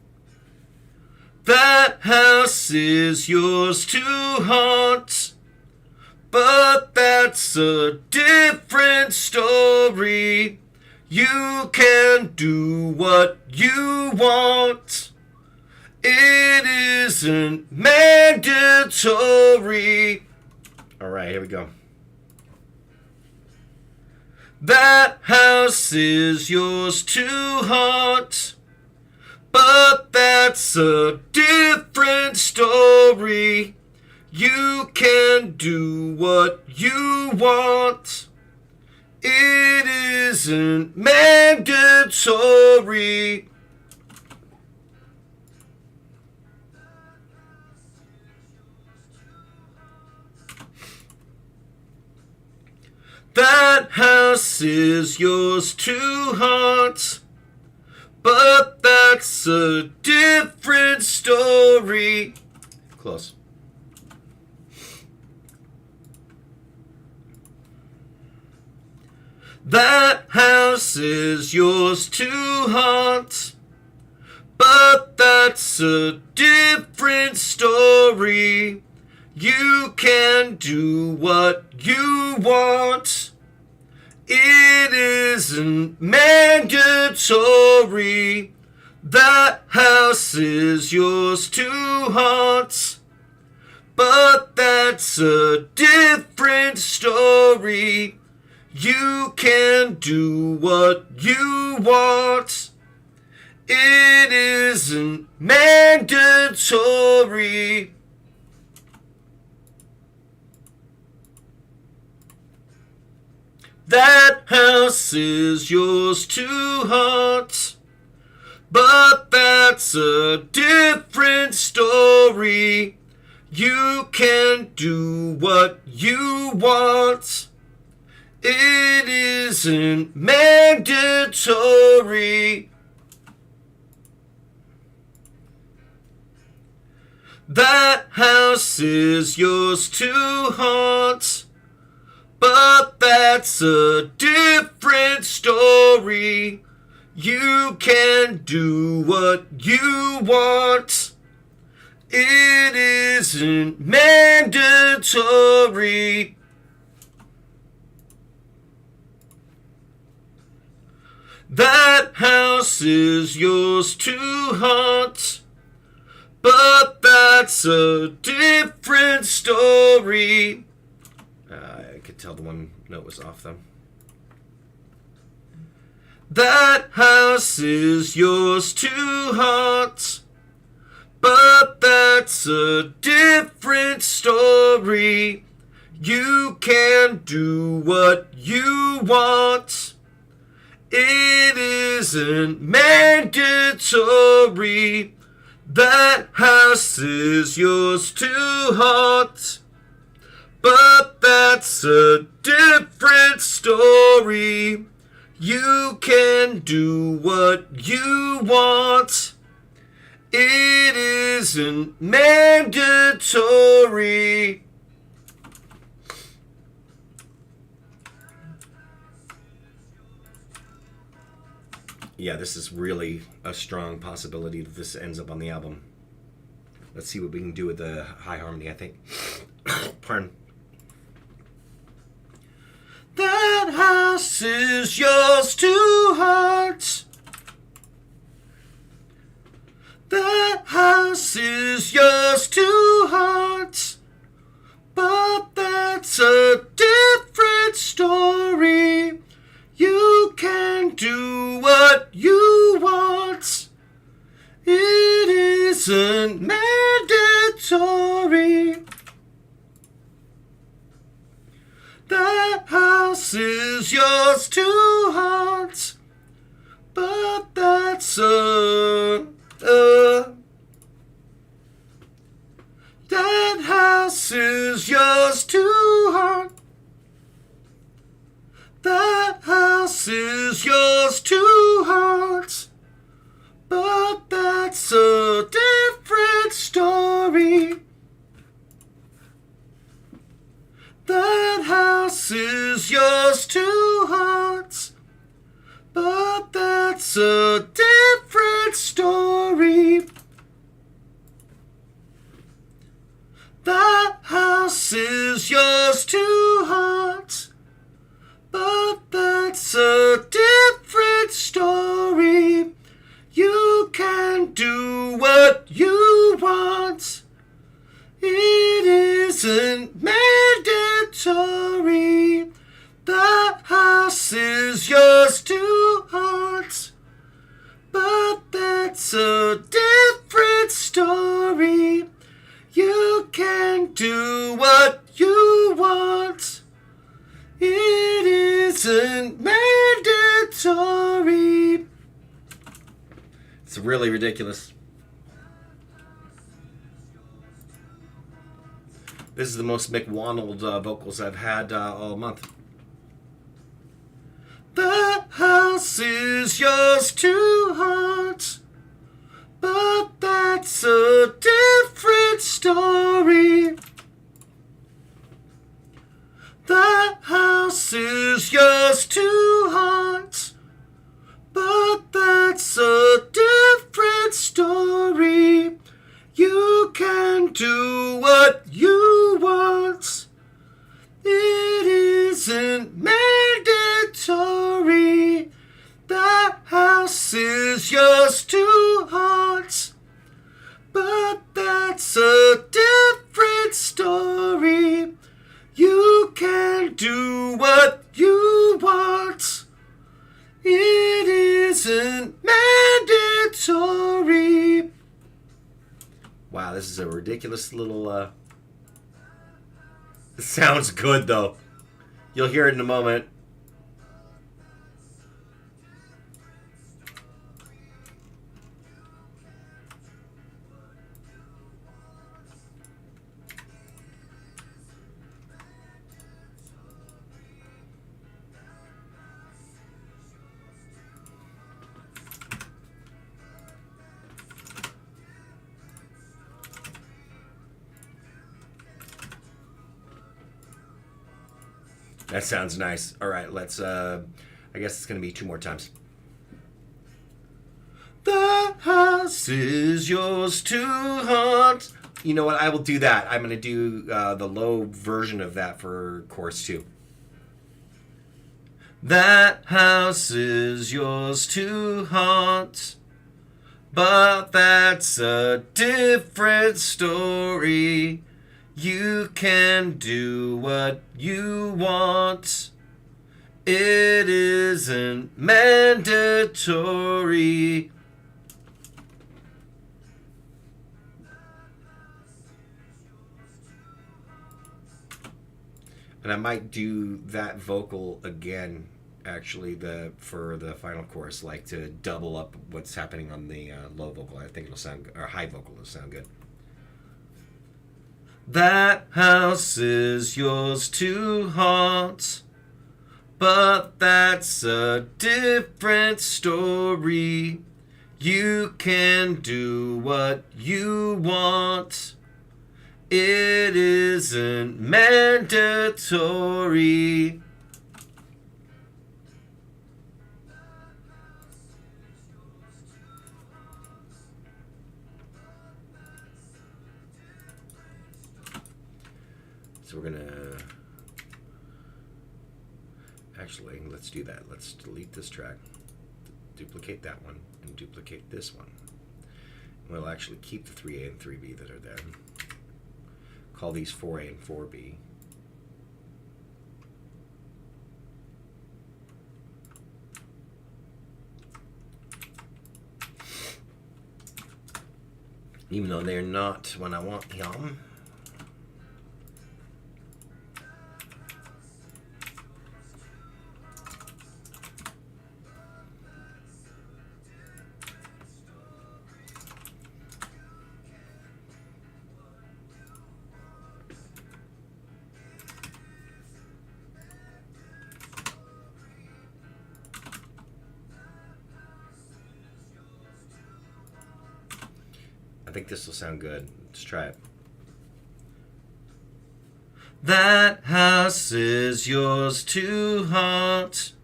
That house is yours to haunt. But that's a different story. You can do what you want. It isn't mandatory. All right, here we go. That house is yours to haunt. But that's a different story. You can do what you want. It isn't mandatory. That house is yours to haunt. But that's a different story. Close. That house is yours to haunt. But that's a different story. You can do what you want. It isn't mandatory. That house is yours to haunt. But that's a different story. You can do what you want. It isn't mandatory. That house is yours to haunt. But that's a different story. You can do what you want. It isn't mandatory. That house is yours to haunt, but that's a different story. You can do what you want. It isn't mandatory. That house is yours to haunt, but that's a different story. I could tell the one note was off though. That house is yours to haunt, but that's a different story. You can do what you want. It isn't mandatory. That house is yours to haunt, but that's a different story. You can do what you want. It isn't mandatory. Yeah, this is really a strong possibility that this ends up on the album. Let's see what we can do with the high harmony, I think. Pardon. That house is yours to haunt. That house is yours to haunt, but that's a different story. You can do what you want. It isn't mandatory. That house is yours to haunt, but that's that house is yours to haunt. That house is yours to haunt, but that's a different story. That house is yours to haunt, but that's a different story. That house is yours to haunt, but that's a different story. You can do what you want. It isn't mandatory. That house is yours to haunt, but that's a different story. You can do what you want. It isn't mandatory. It's really ridiculous. This is the most McWonald vocals I've had all month. The house is yours to haunt, but that's a different story. The house is yours to haunt, but that's a different story. You can do what you want. It isn't mandatory. That house is yours to haunt, but that's a different story. You can do what you want. It isn't mandatory. Wow, this is a ridiculous little, It sounds good, though. You'll hear it in a moment. That sounds nice. All right, let's. I guess it's gonna be 2 more times. The house is yours to haunt. You know what? I will do that. I'm gonna do the low version of that for chorus 2. That house is yours to haunt, but that's a different story. You can do what you want. It isn't mandatory. And I might do that vocal again, actually, for the final chorus, like to double up what's happening on the low vocal. I think it'll sound, or high vocal will sound good. That house is yours to haunt, but that's a different story. You can do what you want. It isn't mandatory. So we're gonna actually, let's do that. Let's delete this track, duplicate that one, and duplicate this one. We'll actually keep the 3A and 3B that are there. Call these 4A and 4B. Even though they're not when I want them. I think this will sound good. Let's try it. That house is yours to haunt,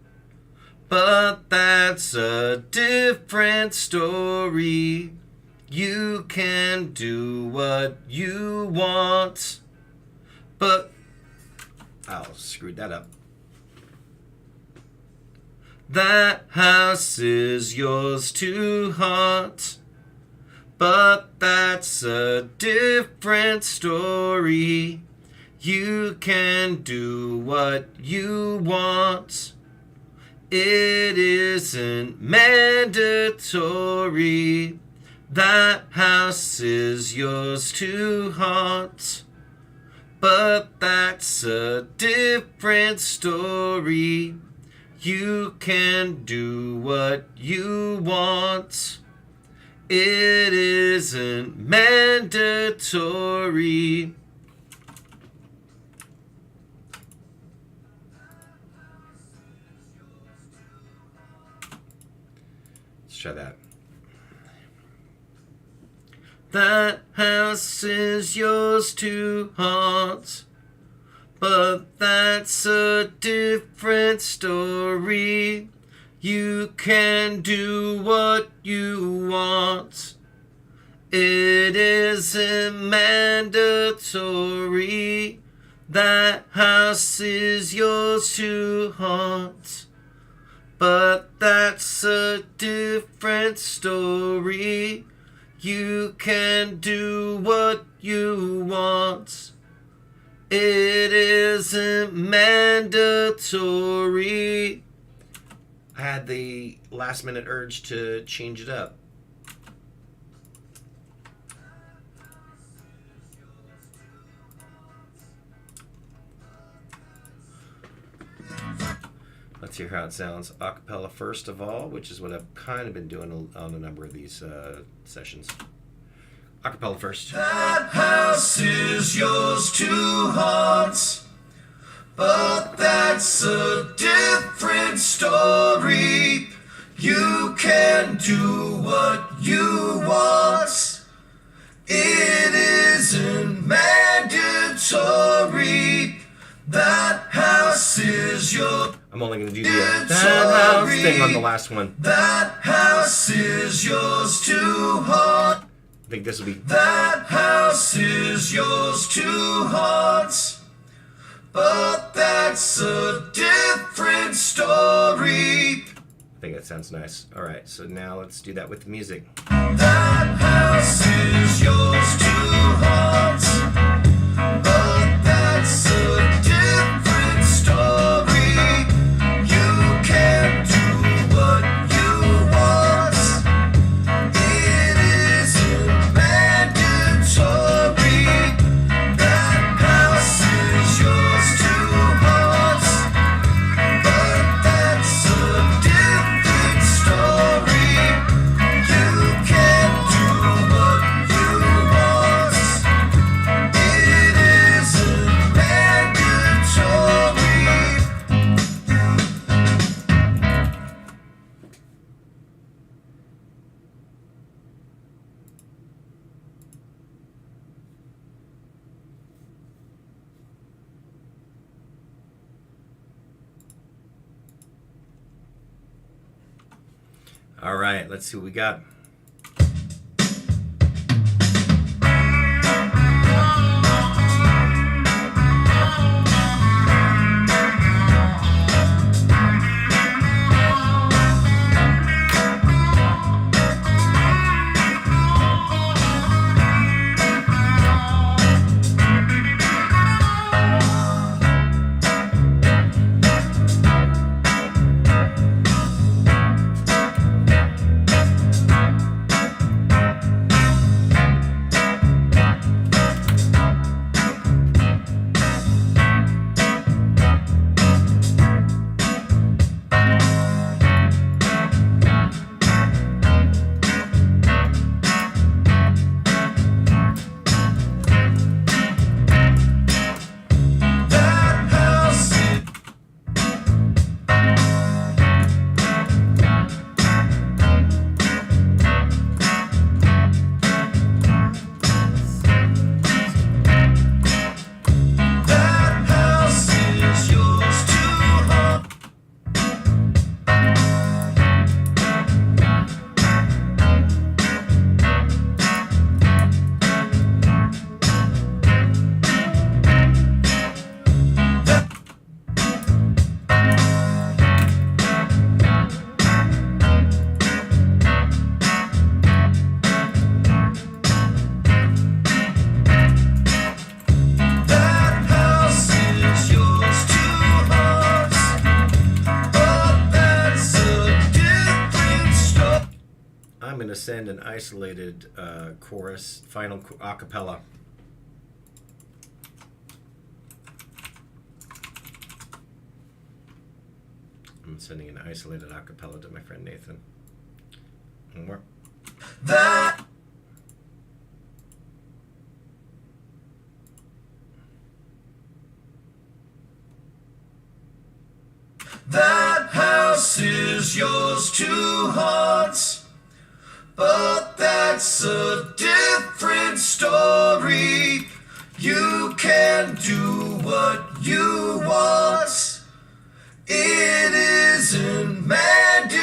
but that's a different story. You can do what you want, but I'll screw that up. That house is yours to haunt, but that's a different story. You can do what you want. It isn't mandatory. That house is yours to haunt, but that's a different story. You can do what you want. It isn't mandatory. Let's try that. That house is yours to haunt, but that's a different story. You can do what you want. It isn't mandatory. That house is yours to haunt, but that's a different story. You can do what you want. It isn't mandatory. I had the last minute urge to change it up. Let's hear how it sounds a cappella first of all, which is what I've kind of been doing on a number of these sessions. A cappella first. That house is yours to haunt, but that's a different story. You can do what you want. It isn't mandatory. That house is I'm only going to do the that house thing on the last one. That house is yours to haunt. I think this will be. That house is yours to haunt. But that's a different story. I think that sounds nice. All right, so now let's do that with the music. That house is yours to haunt. But that's a different story. You can do what you want. It isn't mandatory. That house is yours to haunt. But that's a different story. You can do what you want. It isn't mandatory. All right, let's see what we got. That house is That house is yours to haunt. That house is yours to haunt. But that's a different story. I'm going to send an isolated chorus, final a cappella. I'm sending an isolated a cappella to my friend Nathan. One more. That house is yours to haunt. But that's a different story. You can do what you want. It isn't mandatory.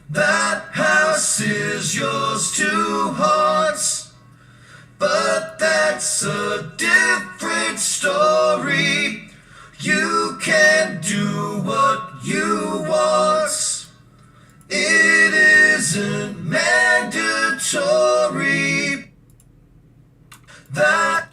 That house is yours to haunt. But that's a different story. You can do what you want. It isn't mandatory. That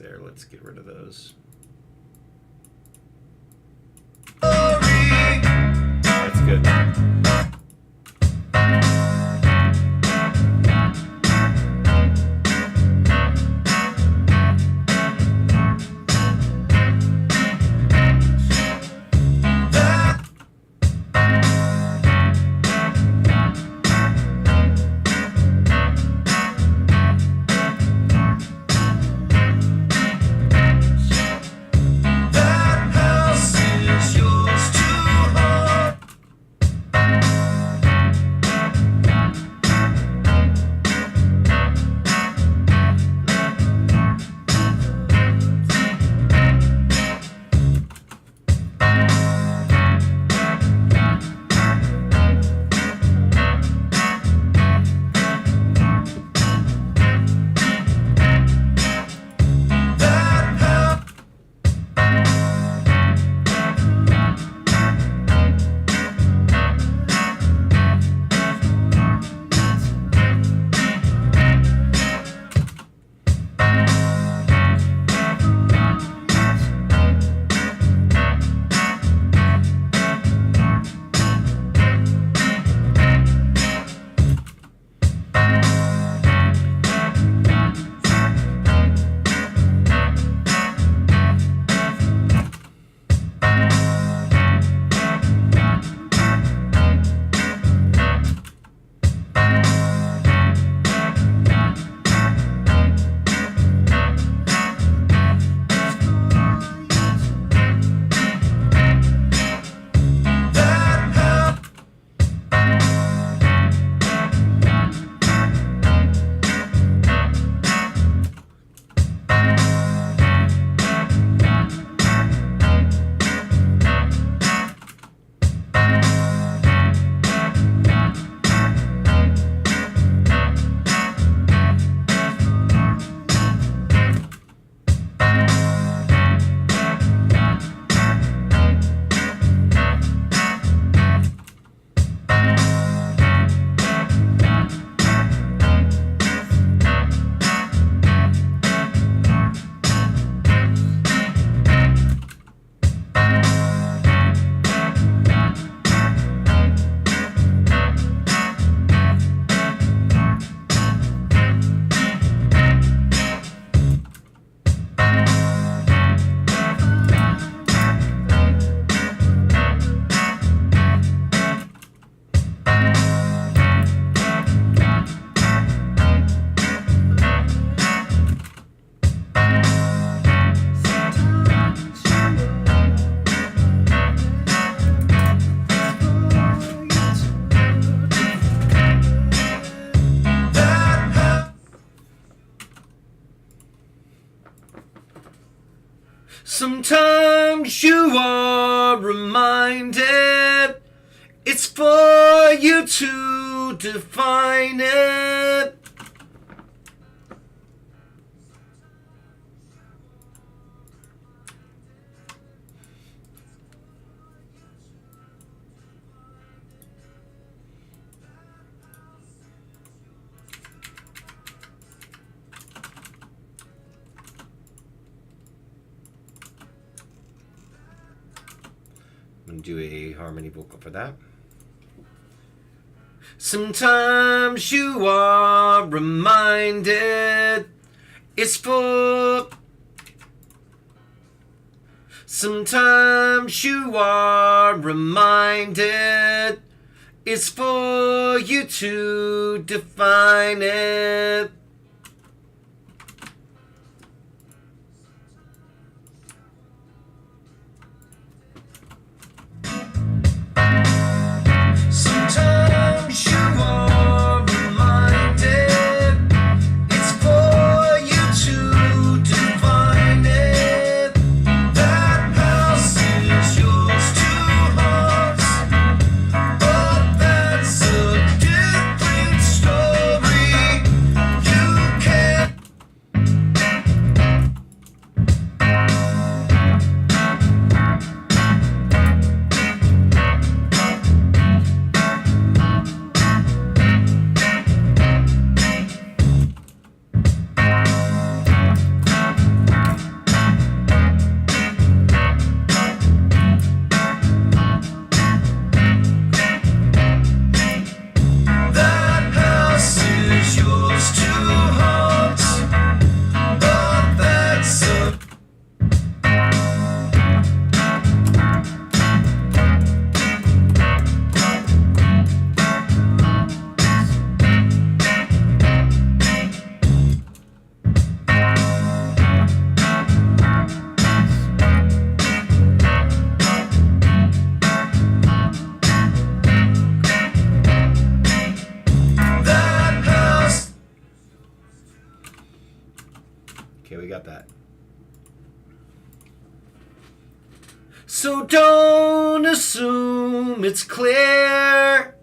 there. Let's get rid of those. That's good. That house is yours to hold. That house. That house. That house. Sometimes you are reminded it's for you to define it. I'm going to do a harmony vocal for that. Sometimes you are reminded it's for. Sometimes you are reminded it's for you to define it. Sometimes you are reminded it's for you to define it. That house is yours to hold, but that's a different story. You about that. So don't assume it's clear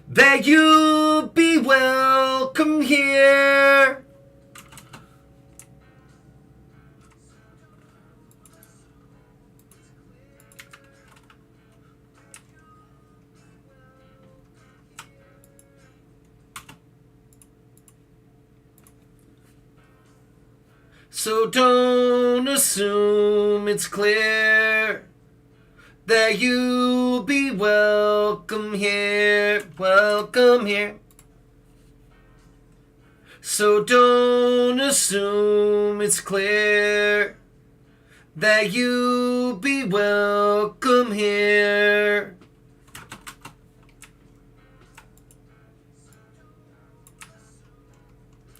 that you'll be welcome here. So don't assume it's clear that you'll be welcome here, welcome here. So don't assume it's clear that you'll be welcome here.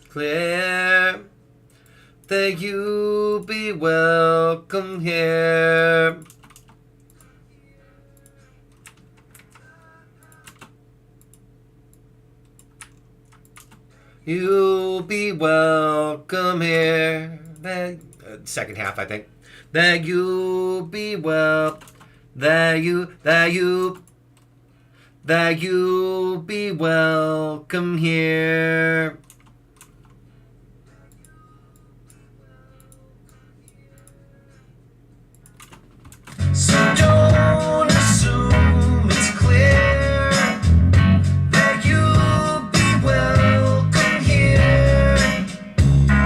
Clear that you'll be welcome here. You'll be welcome here. Second half, I think. That you'll be that you'll be welcome here. So don't assume it's clear that you'll be welcome here.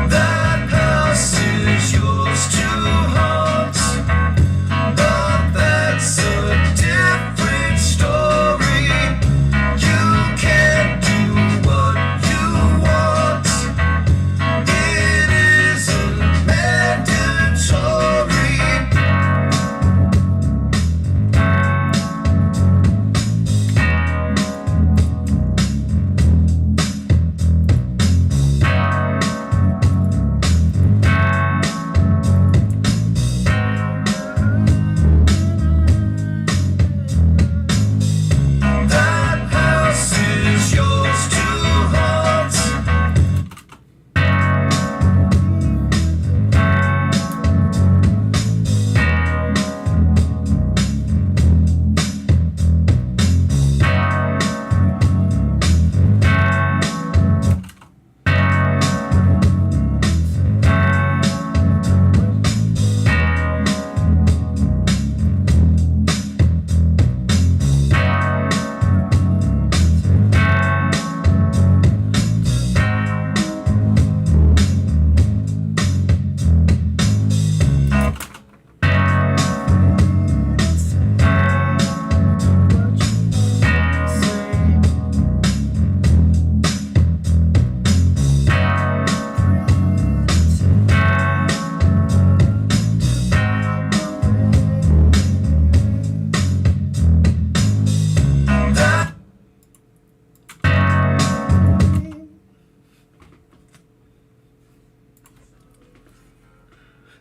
That house is yours to haunt, but that's a different story. You can't do what you want. It isn't mandatory. That house is yours to haunt.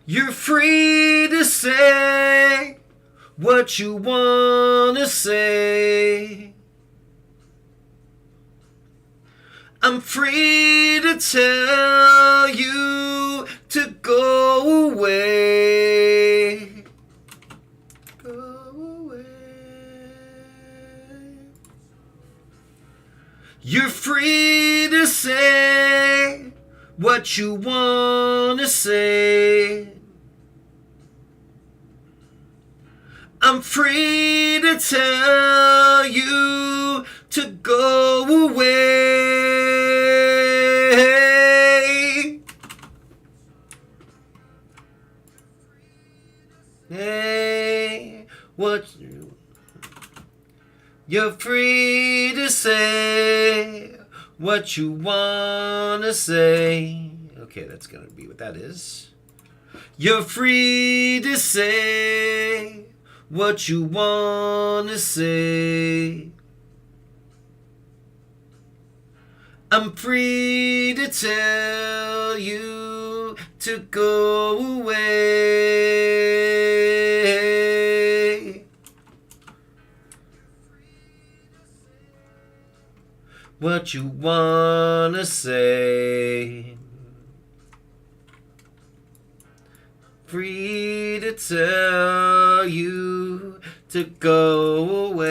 You're free to say what you want to say. I'm free to tell you to go away. Go away. You're free to say what you want to say. I'm free to tell you to go away. Hey, you're free to say what you want to say. Okay, that's going to be what that is. You're free to say what you want to say. I'm free to tell you to go away. What you want to say. free to tell you to go away.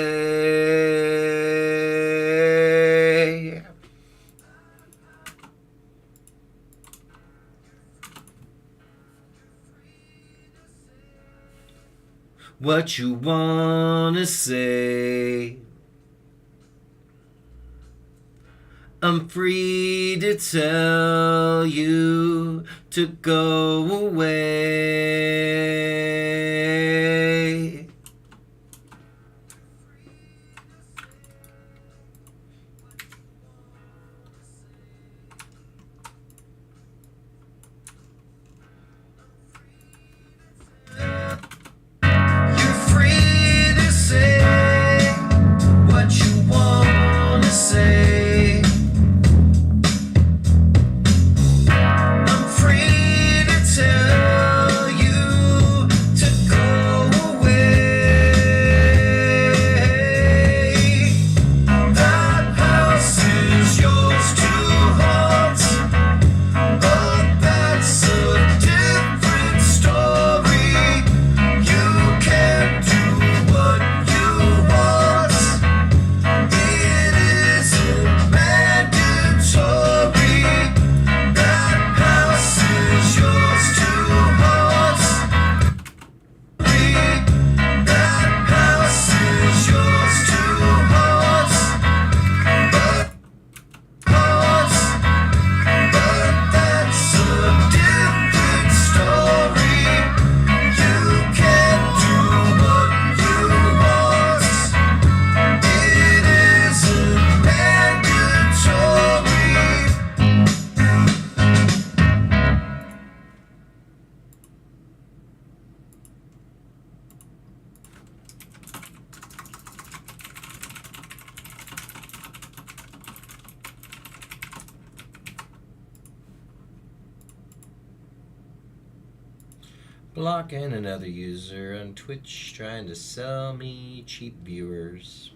What you wanna say? I'm free to tell you to go away. You're free to say what you wanna say. I'm free to tell you to go away. That house is yours to haunt, but that's a different story. You can do what you want. It isn't mandatory. That house is yours to haunt. That house is yours to haunt. But that's a different story. You can do what you want. It isn't mandatory. Blocking another user on Twitch trying to sell me cheap viewers.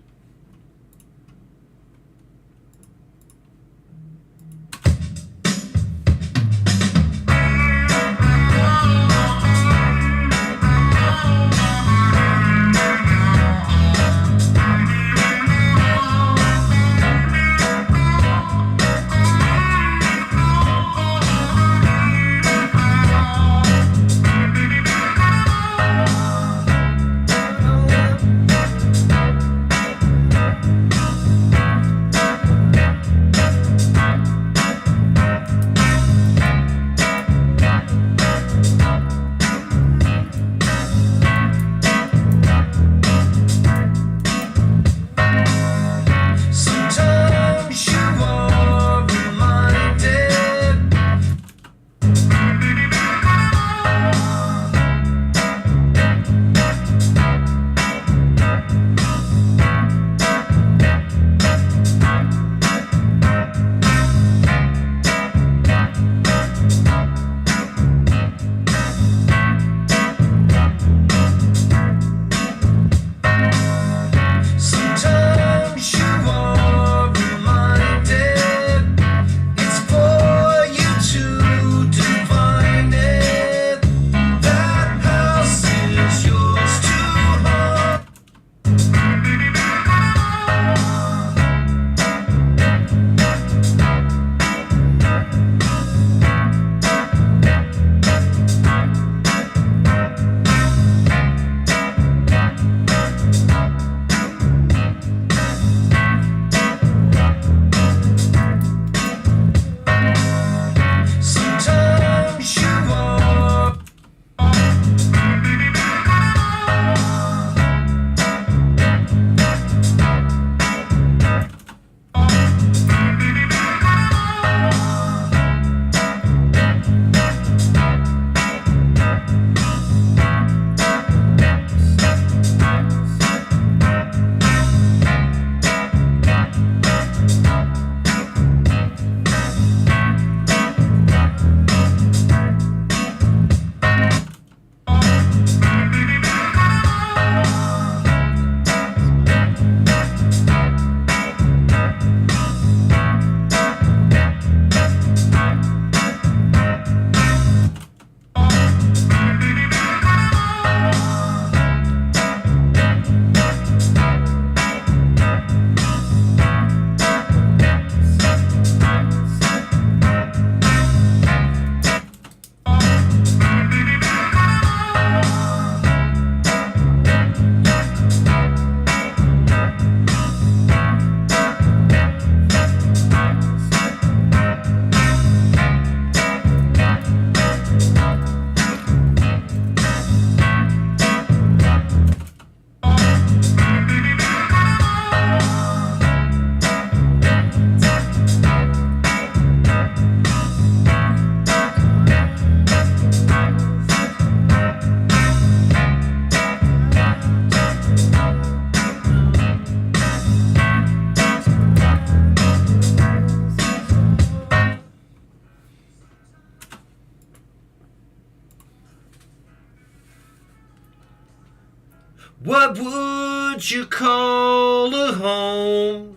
What would you call a home?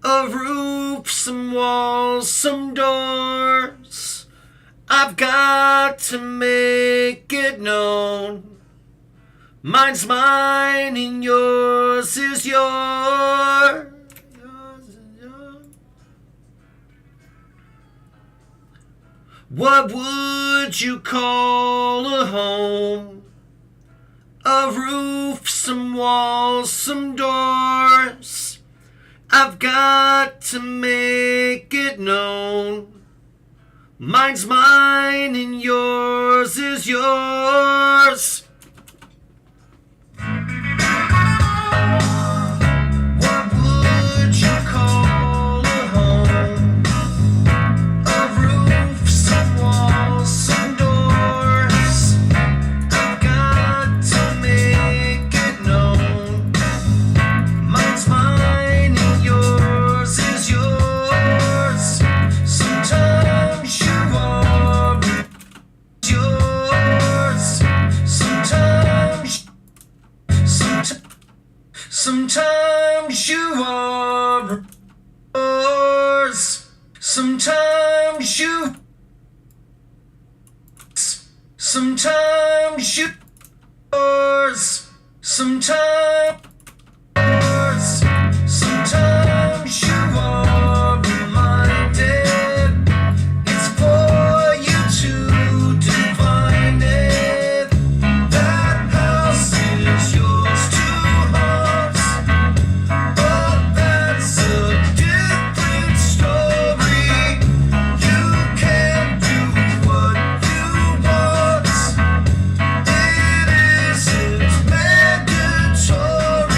A roof, some walls, some doors. I've got to make it known. Mine's mine and yours is yours. Yours is yours. What would you call a home? A roof, some walls, some doors. I've got to make it known. Mine's mine and yours is yours. What would you call a home? A roof, some walls, some doors. I've got to make it known. Mine's mine and yours is yours. Sometimes you are yours. Sometimes you are yours. Sometimes you yours. Sometimes you are reminded it's for you to define it. That house is yours to haunt, but that's a different story. You can do what you want. It isn't mandatory.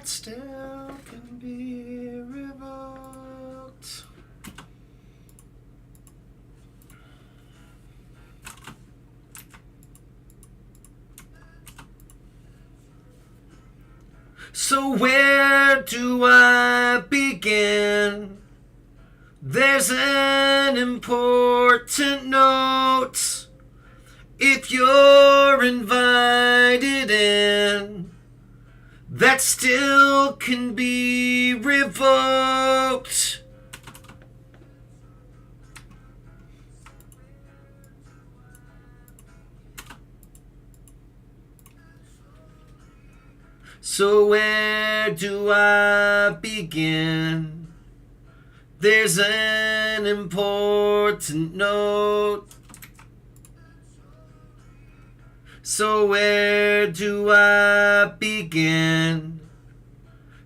that still can be revoked. So where do I begin? There's an important note. If you're invited in, that still can be revoked. So where do I begin? There's an important note. So where do I begin?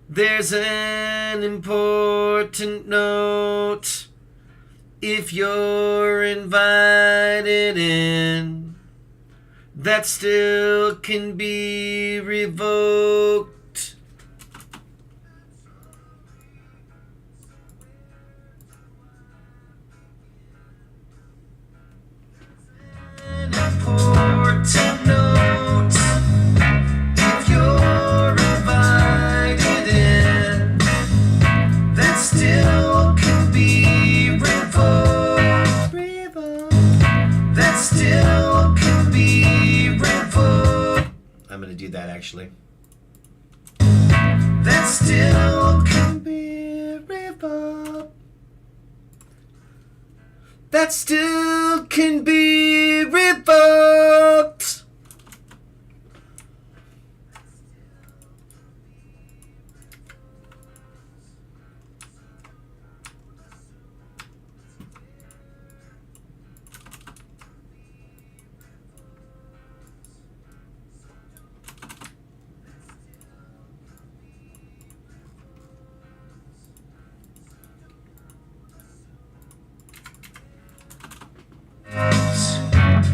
There's an important note. If you're invited in, that still can be revoked. An important note. If you're invited in, that still can be revoked. That still can be revoked. I'm gonna do that actually. That still can be revoked. That still can be revoked.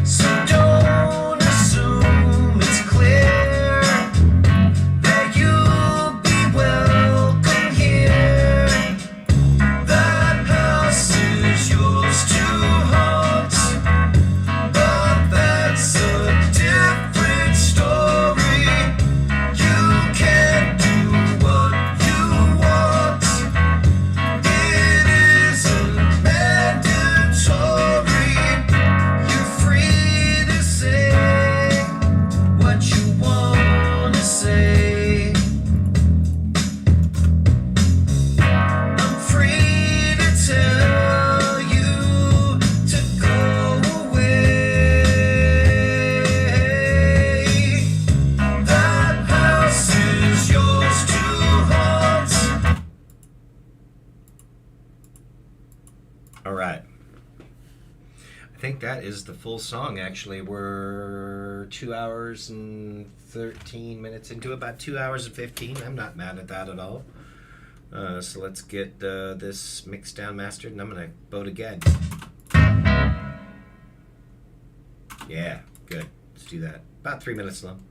So don't assume it's clear that you'll be welcome here. That house is yours to haunt, but that's a different story. You can't do what you want. It isn't mandatory. You're free to say what you want to say. I'm free to tell you to go away. That house is yours to haunt. All right. I think that is the full song, actually. We're 2 hours and 13 minutes into about 2 hours and 15. I'm not mad at that at all. So let's get this mixed down, mastered, and I'm going to vote again. Yeah, good. Let's do that. About 3 minutes long.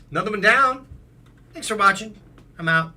Nothing but down. Thanks for watching. I'm out.